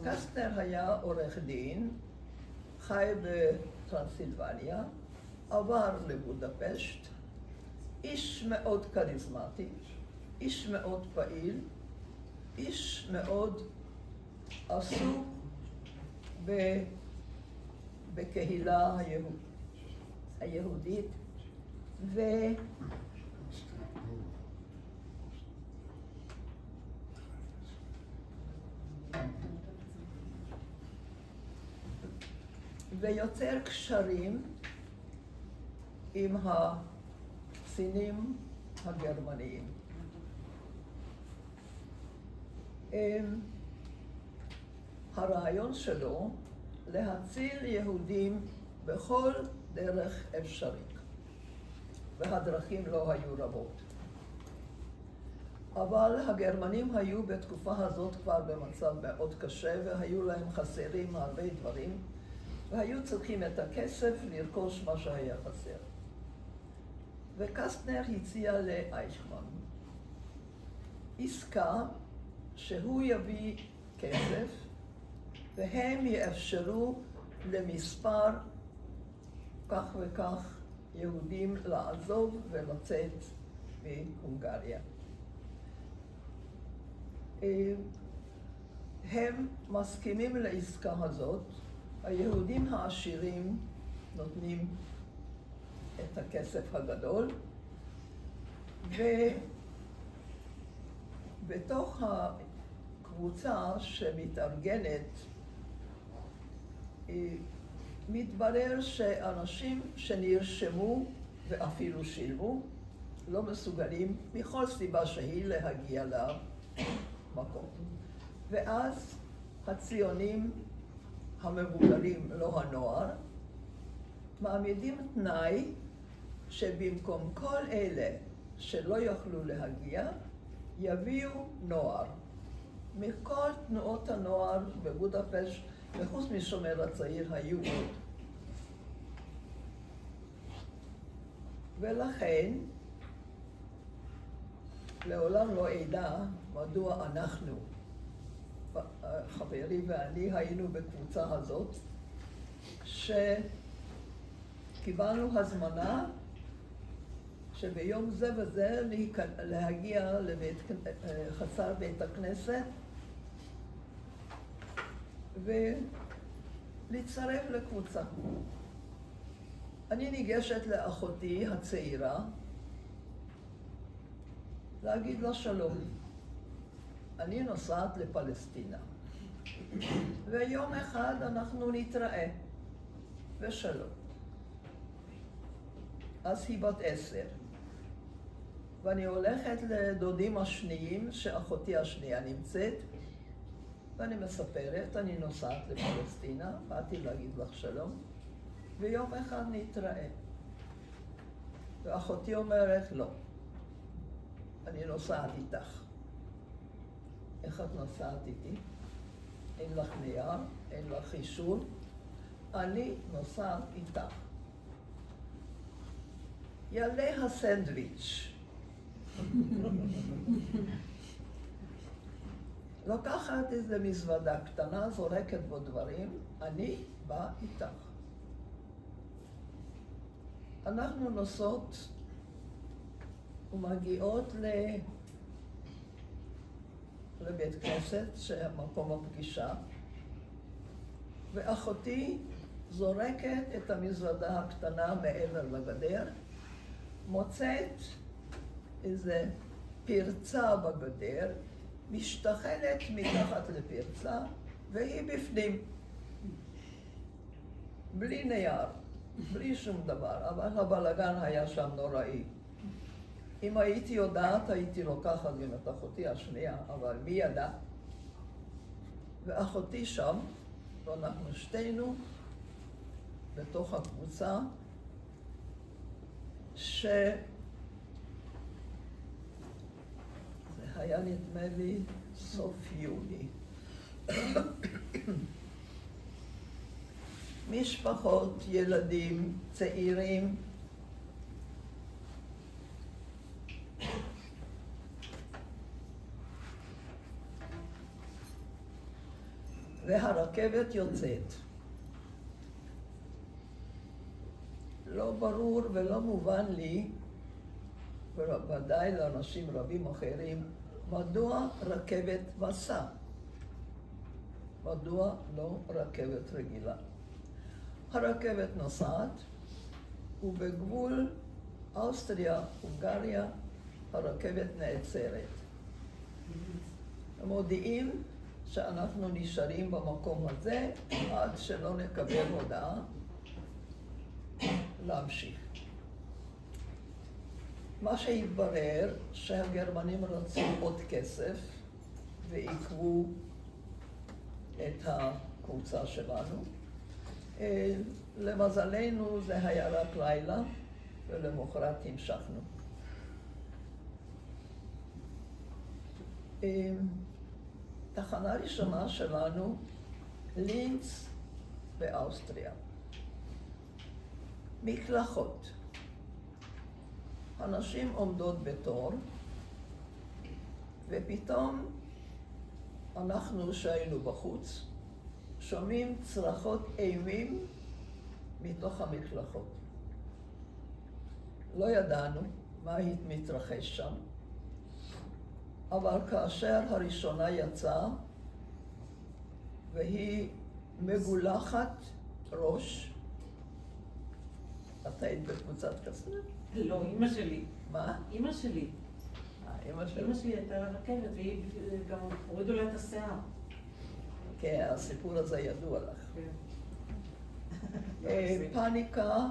קסטנר היה עורך דין, חי בטרנסילבניה, עבר לבודפשט, איש מאוד כריזמטי, איש מאוד פעיל, איש מאוד עסוק בקהילה היהודית, ויוצר קשרים עם הסינים הגרמניים. הרעיון שלו להציל יהודים בכל דרך אפשרית, והדרכים לא היו רבות. אבל הגרמנים היו בתקופה הזאת כבר במצב מאוד קשה, והיו להם חסרים הרבה דברים, והיו צריכים את הכסף לרכוש מה שהיה חסר. וקסטנר הציע לאייכמן עסקה שהוא יביא כסף, והם יאפשרו למספר כך וכך יהודים לעזוב ולצאת מהונגריה. הם מסכימים לעסקה הזאת, היהודים העשירים נותנים את הכסף הגדול, ובתוך הקבוצה שמתארגנת מתברר שאנשים שנרשמו ואפילו שילמו לא מסוגלים מכל סיבה שהיא להגיע למקום. ואז הציונים המבוגרים, לא הנוער, מעמידים תנאי שבמקום כל אלה שלא יכלו להגיע, יביאו נוער. מכל תנועות הנוער בבודפשט, וחוץ משומר הצעיר, היו עוד. ולכן, לעולם לא אדע מדוע אנחנו, חברי ואני, היינו בקבוצה הזאת, שקיבלנו הזמנה שביום זה וזה להגיע לחצר בית הכנסת ולהצטרף לקבוצה. אני ניגשת לאחותי הצעירה להגיד לה שלום. אני נוסעת לפלסטינה, ויום אחד אנחנו נתראה, ושלום. אז היא בת 10, ואני הולכת לדודים השניים, שאחותי השנייה נמצאת, ואני מספרת, אני נוסעת לפלסטינה, באתי להגיד לך שלום, ויום אחד נתראה. ואחותי אומרת, לא, אני נוסעת איתך. איך את נוסעת איתי? אין לך נייר, אין לך אישור, אני נוסעת איתך. יעלה הסנדוויץ'. לוקחת איזו מזוודה קטנה, זורקת בו דברים, אני באה איתך. אנחנו נוסעות ומגיעות לבית כנסת, שמקום הפגישה, ואחותי זורקת את המזוודה הקטנה מעבר לגדר, מוצאת איזה פרצה בגדר, משתחלת מתחת לפרצה, והיא בפנים. בלי נייר, בלי שום דבר, אבל הבלגן היה שם נוראי. אם הייתי יודעת, הייתי לוקחת גם את אחותי השנייה, אבל מי ידע? ואחותי שם, ואנחנו שתינו בתוך הקבוצה, שזה היה נדמה לי סוף יולי. משפחות, ילדים, צעירים, והרכבת יוצאת. לא ברור ולא מובן לי ובוודאי לאנשים רבים אחרים, מדוע רכבת מסע? מדוע לא רכבת רגילה? הרכבת נוסעת, ובגבול אוסטריה-הונגריה הרכבת נעצרת. מודיעים שאנחנו נשארים במקום הזה עד שלא נקבל הודעה להמשיך. מה שהתברר שהגרמנים רצו עוד כסף ועיכבו את הקבוצה שלנו. למזלנו זה היה רק לילה ולמחרת המשכנו. תחנה ראשונה שלנו, לינץ באוסטריה. מקלחות. הנשים עומדות בתור, ופתאום אנחנו שהיינו בחוץ, שומעים צרחות אימים מתוך המקלחות. לא ידענו מה מתרחש שם, אבל כאשר הראשונה יצאה, והיא מגולחת ראש, אתה היית בקבוצת קסנר? לא, אמא שלי. מה? אמא שלי. אמא שלי? אמא שלי הייתה רכבת, והיא גם הורידו לה את השיער. כן, הסיפור הזה ידוע לך. כן. פאניקה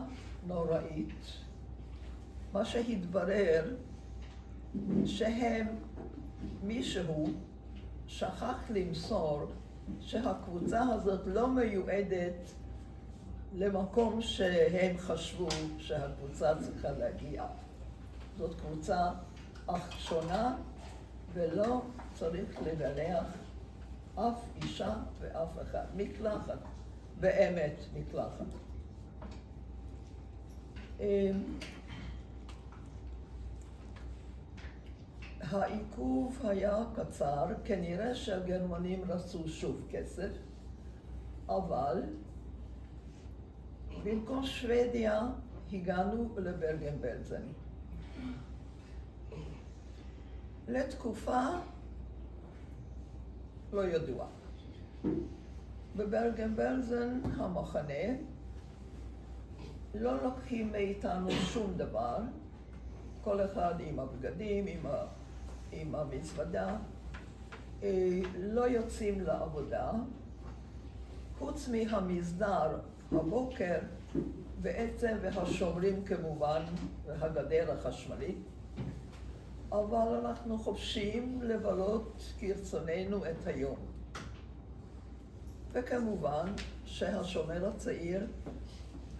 נוראית. מה שהתברר מישהו שכח למסור שהקבוצה הזאת לא מיועדת למקום שהם חשבו שהקבוצה צריכה להגיע. זאת קבוצה אך שונה, ולא צריך לגלח אף אישה ואף אחד. מקלחת, באמת מקלחת. העיכוב היה קצר, כנראה שהגרמנים רצו שוב כסף, אבל במקום שוודיה הגענו לברגן-בלזן. לתקופה לא ידוע. בברגן-בלזן המחנה לא לוקחים מאיתנו שום דבר, כל אחד עם הבגדים, עם המזוודה, לא יוצאים לעבודה, חוץ מהמסדר הבוקר בעצם והשומרים כמובן והגדר החשמלית, אבל אנחנו חופשיים לבלות כרצוננו את היום. וכמובן שהשומר הצעיר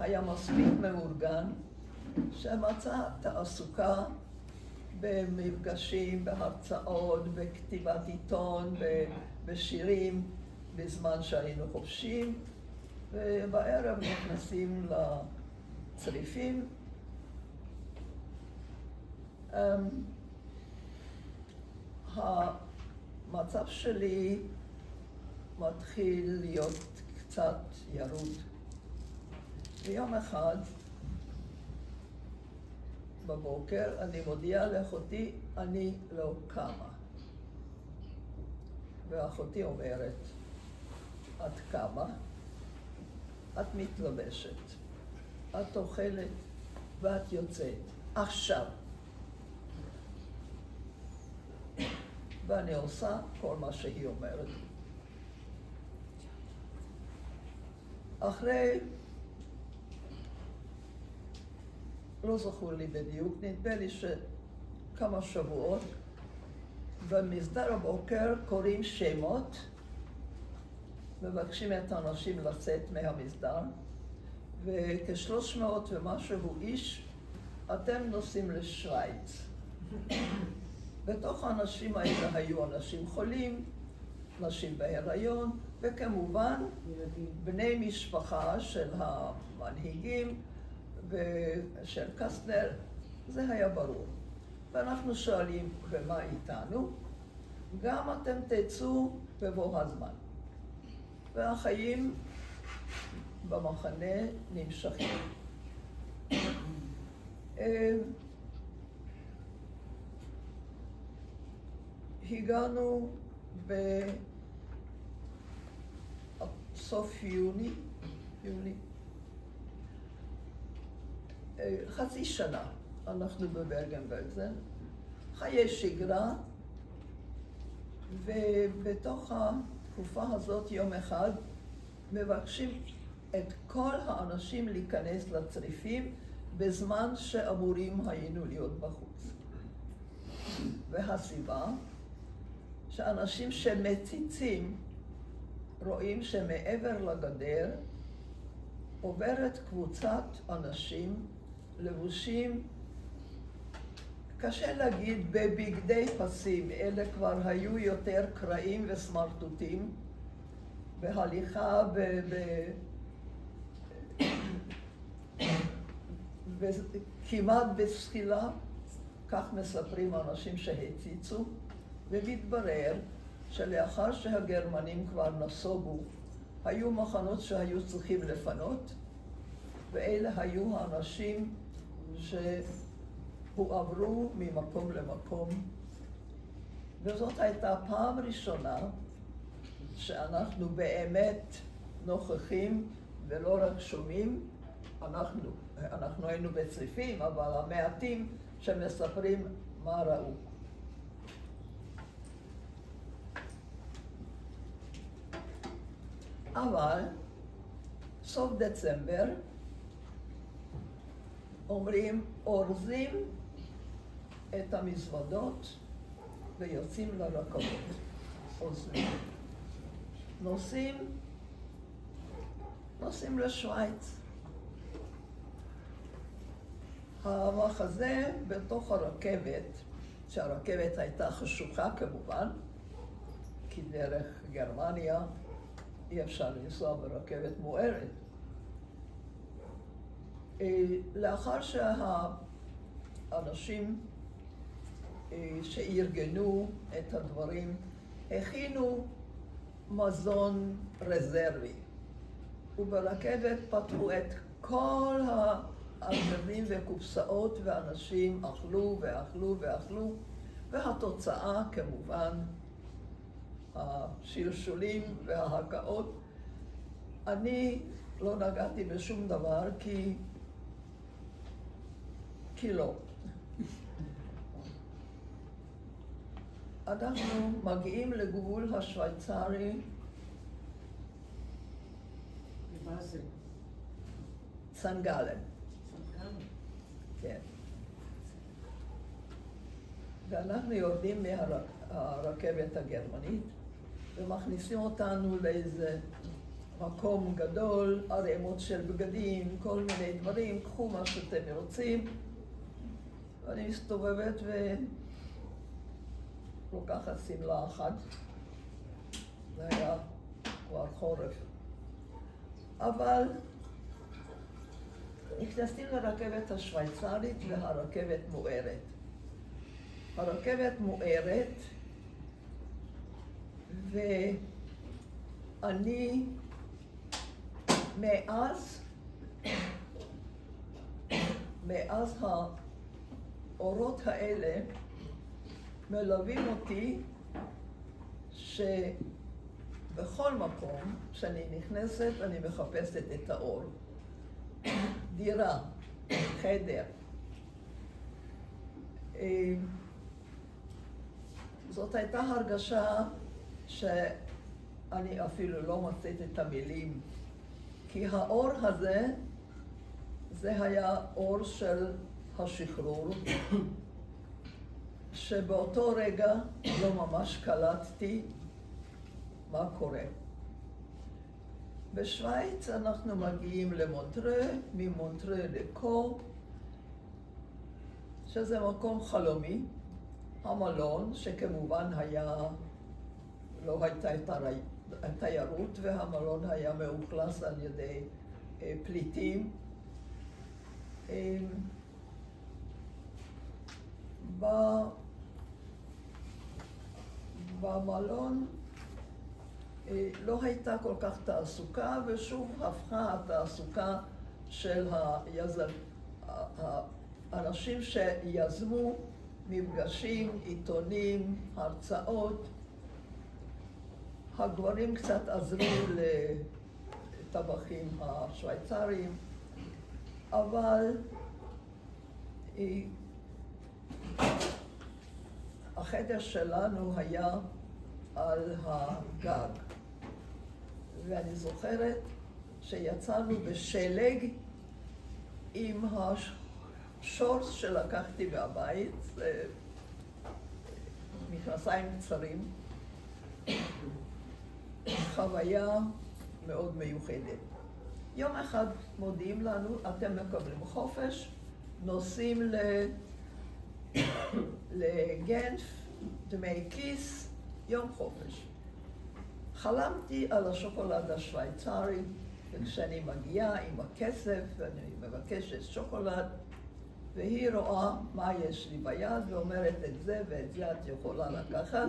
היה מספיק מאורגן שמצא תעסוקה במפגשים, בהרצאות, בכתיבת עיתון, בשירים, בזמן שהיינו חופשיים, ובערב נכנסים לצריפים. המצב שלי מתחיל להיות קצת ירוד. ויום אחד בבוקר אני מודיעה לאחותי, אני לא קמה. ואחותי אומרת, את קמה, את מתלבשת, את אוכלת ואת יוצאת, עכשיו. ואני עושה כל מה שהיא אומרת. אחרי, לא זכור לי בדיוק, נדמה לי שכמה שבועות, במסדר הבוקר קוראים שמות, מבקשים את האנשים לצאת מהמסדר, וכ-300 ומשהו איש, אתם נוסעים לשוויץ. בתוך האנשים האלה היו אנשים חולים, נשים בהיריון, וכמובן בני משפחה של המנהיגים ושל קסטנר, זה היה ברור. ואנחנו שואלים, ומה איתנו? גם אתם תצאו בבוא הזמן. והחיים במחנה נמשכים. הגענו בסוף יוני, חצי שנה אנחנו בברגן-בלזן, חיי שגרה, ובתוך התקופה הזאת יום אחד מבקשים את כל האנשים להיכנס לצריפים בזמן שאמורים היינו להיות בחוץ. והסיבה שאנשים שמציצים רואים שמעבר לגדר עוברת קבוצת אנשים לבושים, קשה להגיד בבגדי פסים, אלה כבר היו יותר קרעים וסמרטוטים, בהליכה כמעט בסחילה, כך מספרים אנשים שהציצו, ומתברר שלאחר שהגרמנים כבר נסוגו, היו מחנות שהיו צריכים לפנות, ואלה היו האנשים שהועברו ממקום למקום. וזאת הייתה פעם ראשונה שאנחנו באמת נוכחים ולא רק שומעים. אנחנו היינו בצריפים, אבל המעטים שמספרים מה ראו. אבל סוף דצמבר אומרים, אורזים את המזוודות ויוצאים לרכבות. עוזבים. נוסעים לשוויץ. המחזה בתוך הרכבת, שהרכבת הייתה חשוכה כמובן, כי דרך גרמניה אי אפשר לנסוע ברכבת מוארת. לאחר שהאנשים שארגנו את הדברים הכינו מזון רזרבי, וברכבת פתחו את כל הארגזים וקופסאות, ואנשים אכלו ואכלו ואכלו, והתוצאה כמובן השלשולים וההקאות. אני לא נגעתי בשום דבר כי לא. אנחנו מגיעים לגבול השוויצרי. מה זה? סנגלן. כן. ואנחנו יורדים מהרכבת הגרמנית ומכניסים אותנו לאיזה מקום גדול, ערימות של בגדים, כל מיני דברים, קחו מה שאתם רוצים. ואני מסתובבת ולוקחת שמלה אחת. זה היה כבר חורף. אבל נכנסים לרכבת השוויצרית והרכבת מוארת. הרכבת מוארת, ואני מאז האורות האלה מלווים אותי שבכל מקום שאני נכנסת אני מחפשת את האור. דירה, חדר. זאת הייתה הרגשה שאני אפילו לא מוצאת את המילים, כי האור הזה, זה היה אור של השחרור, שבאותו רגע לא ממש קלטתי מה קורה. בשוויץ אנחנו מגיעים למונטרה, ממונטרה לקו, שזה מקום חלומי. המלון, שכמובן לא הייתה תיירות, והמלון היה מאוכלס על ידי פליטים. במלון לא הייתה כל כך תעסוקה, ושוב הפכה התעסוקה של האנשים שיזמו מפגשים, עיתונים, הרצאות. הגברים קצת עזרו לטבחים השוויצריים, אבל החדר שלנו היה על הגג. ואני זוכרת שיצאנו בשלג עם השורס שלקחתי מהבית, מכנסיים קצרים, חוויה מאוד מיוחדת. יום אחד מודיעים לנו, אתם מקבלים חופש, נוסעים לגנף, דמי כיס, יום חופש. חלמתי על השוקולד השוויצרי, וכשאני מגיעה עם הכסף ואני מבקשת שוקולד, והיא רואה מה יש לי ביד ואומרת את זה ואת זה את יכולה לקחת.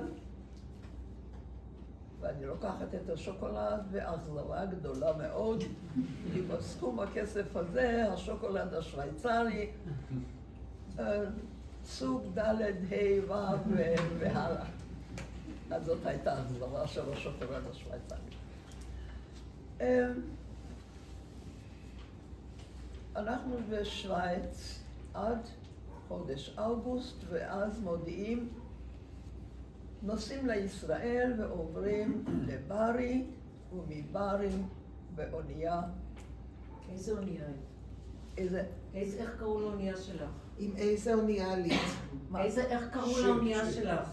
ואני לוקחת את השוקולד ואכזבה גדולה מאוד, כי בסכום הכסף הזה, השוקולד השוויצרי, סוג ד' ה' ו' והלאה. אז זאת הייתה אכזבה של השוקולד השוויצרי. אנחנו בשוויץ עד חודש אוגוסט, ואז מודיעים, נוסעים לישראל ועוברים לברי, ומברי באונייה. איזה אונייה? איך קראו לאונייה שלך? עם איזה אונייה עלית? איך קראו לאונייה שלך?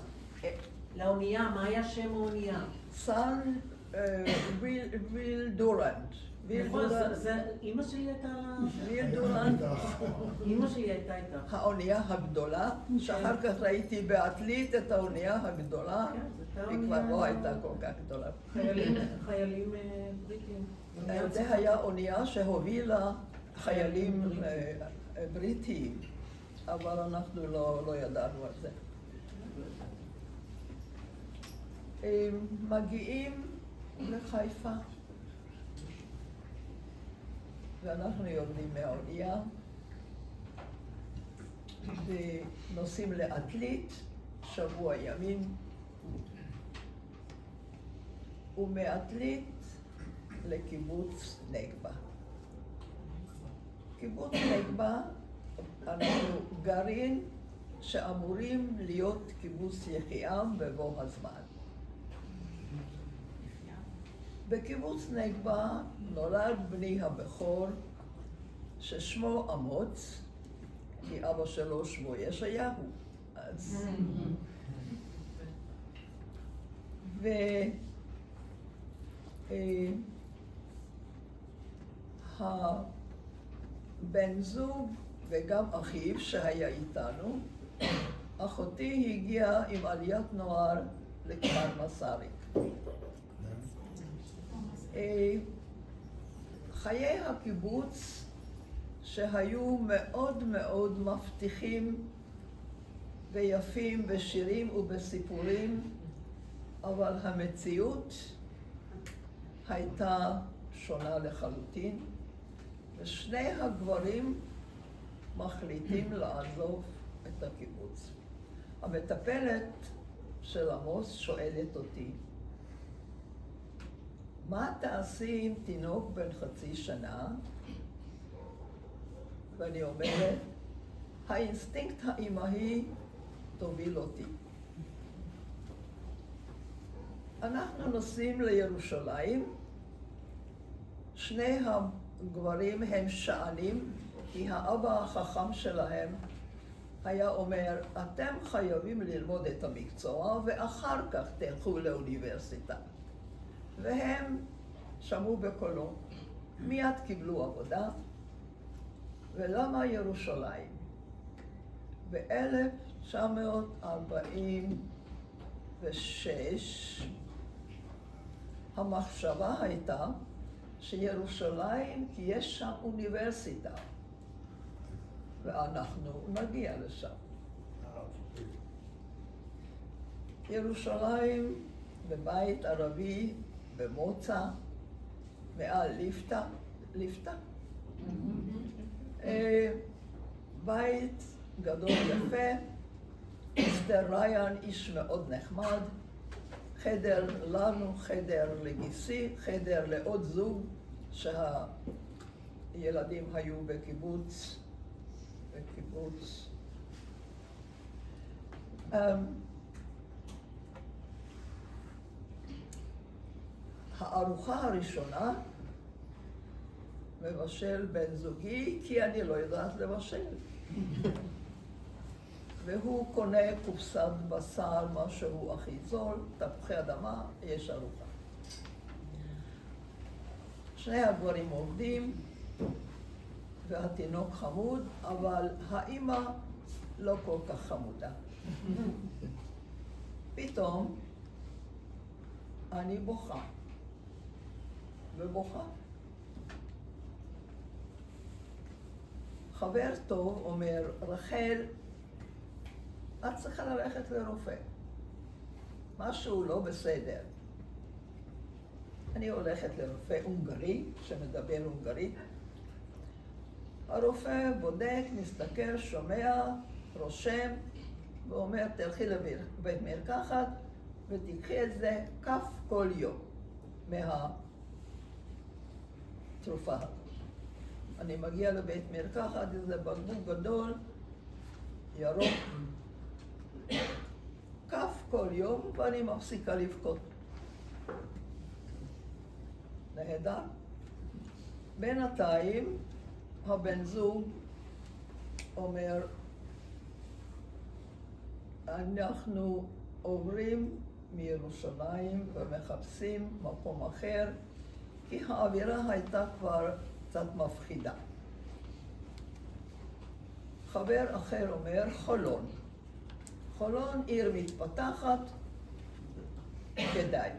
לאונייה, מה היה שם האונייה? סן ויל דורנט. נכון, אמא שלי הייתה לה... ויל דורנט. אמא שלי הייתה איתה. האונייה הגדולה, שאחר כך ראיתי בעתלית את האונייה הגדולה, היא כבר לא הייתה כל כך גדולה. חיילים בריטים. זה היה אונייה שהובילה חיילים בריטיים, אבל אנחנו לא ידענו על זה. מגיעים לחיפה, ואנחנו יורדים מהאונייה ונוסעים לעתלית שבוע ימים, ומעתלית לקיבוץ נגבה. קיבוץ נגבה, אנחנו גרעין שאמורים להיות קיבוץ יחיעם בבוא הזמן. בקיבוץ נגבה נולד בני הבכור ששמו אמוץ, כי אבא שלו שמו ישעיהו. אז... הבן זוג וגם אחיו שהיה איתנו, אחותי הגיעה עם עליית נוער לכפר מסריק. חיי הקיבוץ שהיו מאוד מאוד מבטיחים ויפים בשירים ובסיפורים, אבל המציאות הייתה שונה לחלוטין, ושני הגברים מחליטים לעזוב את הקיבוץ. המטפלת של עמוס שואלת אותי, מה תעשי עם תינוק בן 0.5 שנה? ואני אומרת, האינסטינקט האימהי תוביל אותי. אנחנו נוסעים לירושלים, שני הגברים הם שענים, כי האבא החכם שלהם היה אומר, אתם חייבים ללמוד את המקצוע ואחר כך תלכו לאוניברסיטה. והם שמעו בקולו, מיד קיבלו עבודה. ולמה ירושלים? ב-1946 המחשבה הייתה שירושלים, כי יש שם אוניברסיטה, ואנחנו נגיע לשם. ירושלים בבית ערבי במוצא, מעל ליפתא. בית גדול יפה, מיסטר ריין איש מאוד נחמד, חדר לנו, חדר לגיסי, חדר לעוד זוג שהילדים היו בקיבוץ. הארוחה הראשונה מבשל בן זוגי, כי אני לא יודעת לבשל. והוא קונה קופסת בשר, משהו הכי זול, תפוחי אדמה, יש ארוחה. שני הגברים עובדים, והתינוק חמוד, אבל האמא לא כל כך חמודה. פתאום אני בוכה, ובוכה. חבר טוב אומר, רחל, את צריכה ללכת לרופא. משהו לא בסדר. אני הולכת לרופא הונגרי, שמדבר הונגרית. הרופא בודק, מסתכל, שומע, רושם, ואומר, תלכי לבית מרקחת ותיקחי את זה כף כל יום מהתרופה הזאת. אני מגיע לבית מרקחת, איזה בקבוק גדול, ירוק, כף כל יום, ואני מפסיקה לבכות. נהדר. בינתיים, הבן זוג אומר, אנחנו עוברים מירושלים ומחפשים מקום אחר, כי האווירה הייתה כבר קצת מפחידה. חבר אחר אומר, חולון. חולון עיר מתפתחת, כדאי.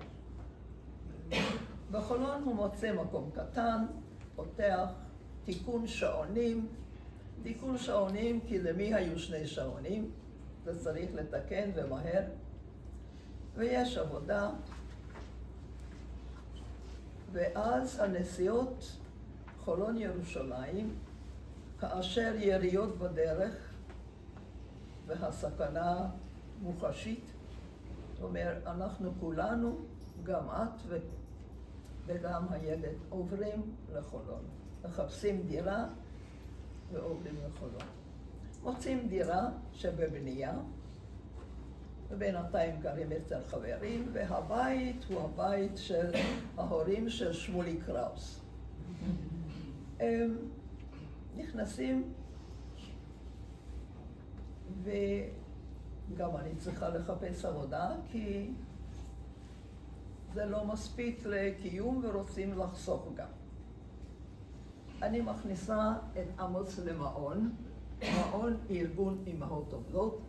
בחולון הוא מוצא מקום קטן, פותח תיקון שעונים. תיקון שעונים, כי למי היו שני שעונים? זה צריך לתקן ומהר. ויש עבודה. ואז הנסיעות חולון ירושלים, כאשר יריות בדרך והסכנה מוחשית, זאת אומרת, אנחנו כולנו, גם את וגם הילד, עוברים לחולון. מחפשים דירה ועוברים לחולון. מוצאים דירה שבבנייה, ובינתיים גרים אצל חברים, והבית הוא הבית של ההורים של שמולי קראוס. הם נכנסים, וגם אני צריכה לחפש עבודה, כי זה לא מספיק לקיום ורוצים לחסוך גם. אני מכניסה את עמוס למעון, מעון ארגון אמהות עובדות.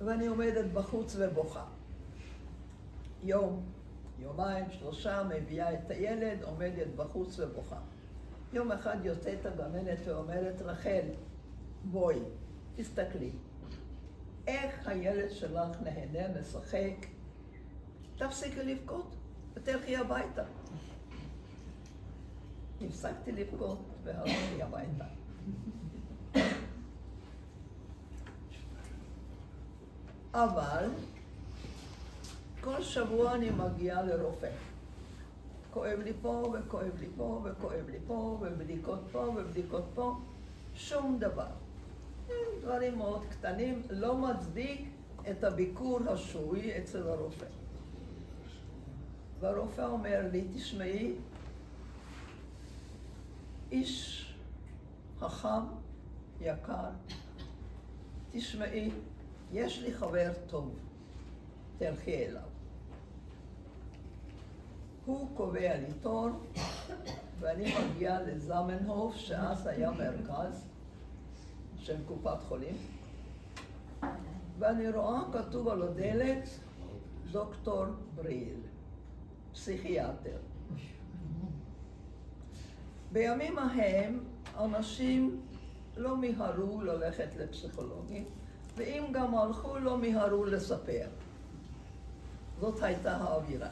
ואני עומדת בחוץ ובוכה. יום, יומיים, שלושה, מביאה את הילד, עומדת בחוץ ובוכה. יום אחד יוצאת הגננת ואומרת, רחל, בואי, תסתכלי. איך הילד שלך נהנה, משחק? תפסיקי לבכות ותלכי הביתה. הפסקתי לבכות והלכתי הביתה. אבל כל שבוע אני מגיעה לרופא. כואב לי פה וכואב לי פה וכואב לי פה, ובדיקות פה ובדיקות פה, שום דבר. דברים מאוד קטנים, לא מצדיק את הביקור השבועי אצל הרופא. והרופא אומר לי, תשמעי, איש חכם, יקר, תשמעי, יש לי חבר טוב, תלכי אליו. הוא קובע לי תור, ואני מגיעה לזמנהוף, שאז היה מרכז של קופת חולים, ואני רואה כתוב על הדלת, דוקטור בריל, פסיכיאטר. בימים ההם אנשים לא מיהרו ללכת לפסיכולוגים, ואם גם הלכו לא מיהרו לספר. זאת הייתה האווירה.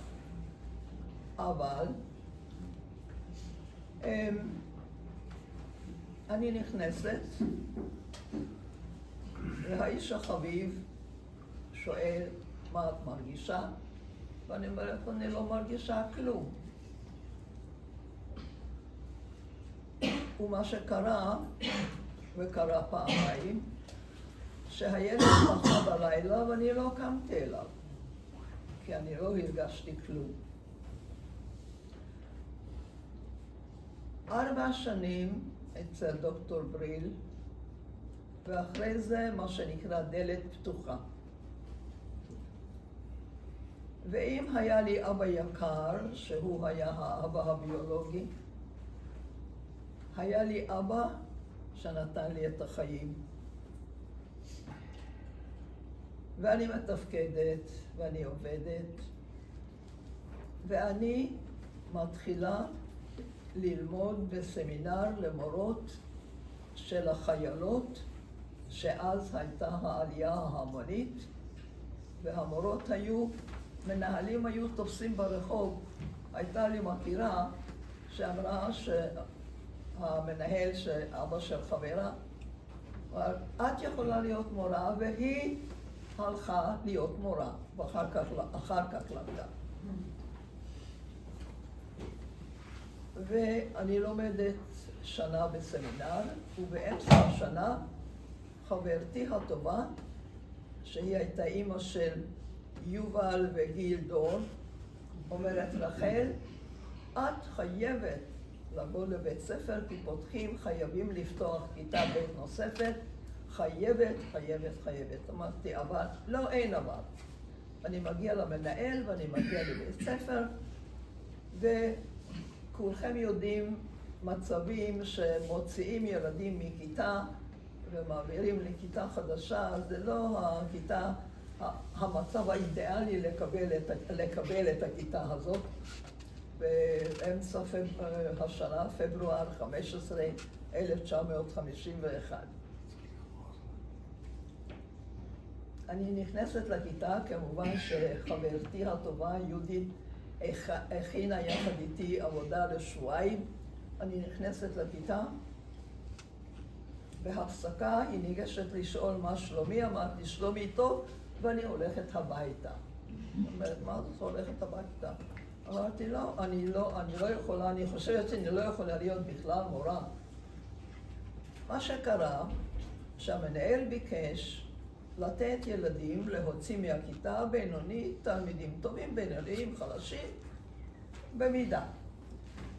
אבל אני נכנסת, והאיש החביב שואל, מה את מרגישה? ואני אומרת, אני לא מרגישה כלום. ומה שקרה, וקרה פעמיים, שהילד בכה בלילה ואני לא קמתי אליו, כי אני לא הרגשתי כלום. 4 שנים אצל דוקטור בריל, ואחרי זה מה שנקרא דלת פתוחה. ואם היה לי אבא יקר, שהוא היה האבא הביולוגי, היה לי אבא שנתן לי את החיים. ואני מתפקדת, ואני עובדת, ואני מתחילה ללמוד בסמינר למורות של החיילות, שאז הייתה העלייה ההמונית, והמורות היו, מנהלים היו תופסים ברחוב. הייתה לי מכירה שאמרה שהמנהל, שאבא של חברה, את יכולה להיות מורה, והיא הלכה להיות מורה, ואחר כך למדה. ואני לומדת שנה בסמינר, ובאמצע השנה חברתי הטובה, שהיא הייתה אימא של יובל וגיל דור, אומרת, רחל, את חייבת לבוא לבית ספר, כי פותחים, חייבים לפתוח כיתה בית נוספת, חייבת. אמרתי, אבל, לא, אין אבל. אני מגיע למנהל ואני מגיע לבית ספר, וכולכם יודעים מצבים שמוציאים ילדים מכיתה ומעבירים לכיתה חדשה, זה לא הכיתה, המצב האידיאלי לקבל את הכיתה הזאת. באמצע השנה, פברואר 15, 1951. אני נכנסת לכיתה, כמובן שחברתי הטובה יהודית הכינה יחד איתי עבודה לשבועיים. אני נכנסת לכיתה, בהפסקה היא ניגשת לשאול מה שלומי, אמרתי שלומי טוב, ואני הולכת הביתה. אומרת, מה זאת הולכת הביתה? אמרתי, לא, אני לא יכולה, אני חושבת שאני לא יכולה להיות בכלל מורה. מה שקרה, שהמנהל ביקש לתת ילדים להוציא מהכיתה בינונית, תלמידים טובים, בינוניים, חלשים, במידה.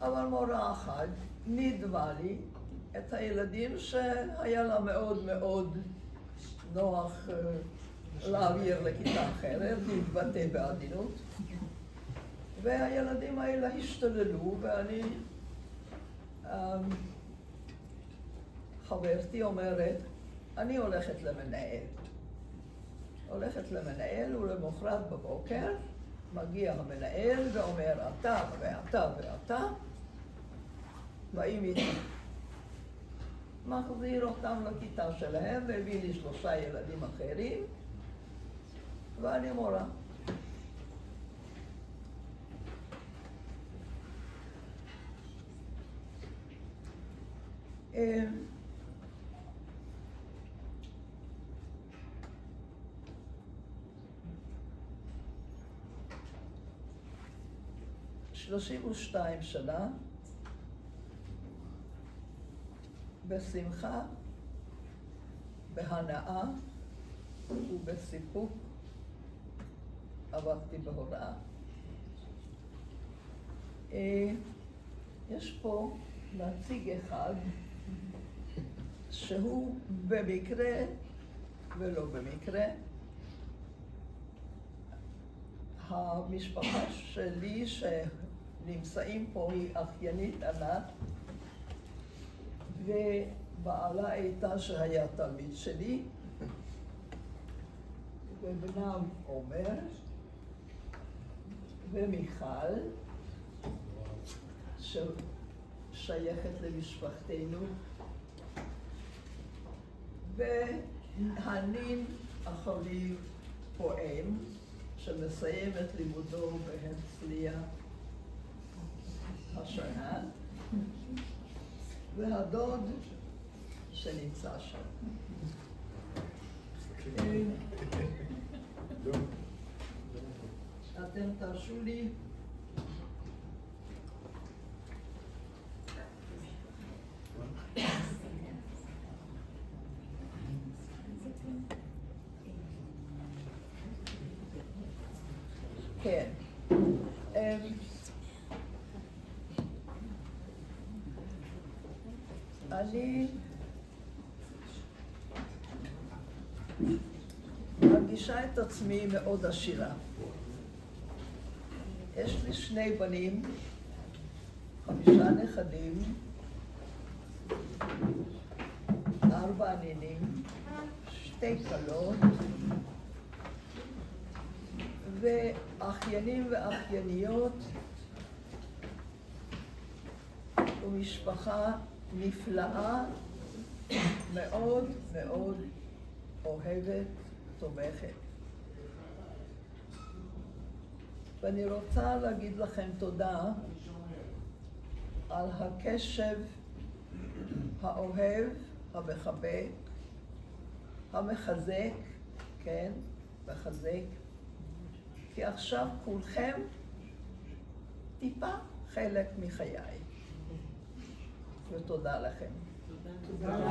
אבל מורה אחת נדבה לי את הילדים שהיה לה מאוד מאוד נוח להעביר לכיתה אחרת, להתבטא בעדינות. והילדים האלה השתוללו, ואני, חברתי אומרת, אני הולכת למנהל, ולמחרת בבוקר מגיע המנהל ואומר, אתה ואתה, באים איתי. מחזיר אותם לכיתה שלהם, והביא לי 3 ילדים אחרים, ואני מורה. ו32 שנה, בשמחה, בהנאה ובסיפוק עבדתי בהוראה. יש פה נציג אחד שהוא במקרה ולא במקרה. המשפחה שלי שנמצאים פה היא אחיינית ענת, ובעלה איתה שהיה תלמיד שלי, ובנם עומר ומיכל, ששייכת למשפחתנו, והנין החביב פועם, שמסיים את לימודו בהרצליה השנה, והדוד שנמצא שם. אתם תרשו לי כן. אני מרגישה את עצמי מאוד עשירה. יש לי 2 בנים, 5 נכדים, 4 נינים, 2 כלות, ואחיינים ואחייניות, ומשפחה נפלאה, מאוד מאוד אוהבת, תומכת. ואני רוצה להגיד לכם תודה על הקשב האוהב, המחבק, המחזק, כן, מחזק, כי עכשיו כולכם טיפה חלק מחיי. ותודה לכם. תודה.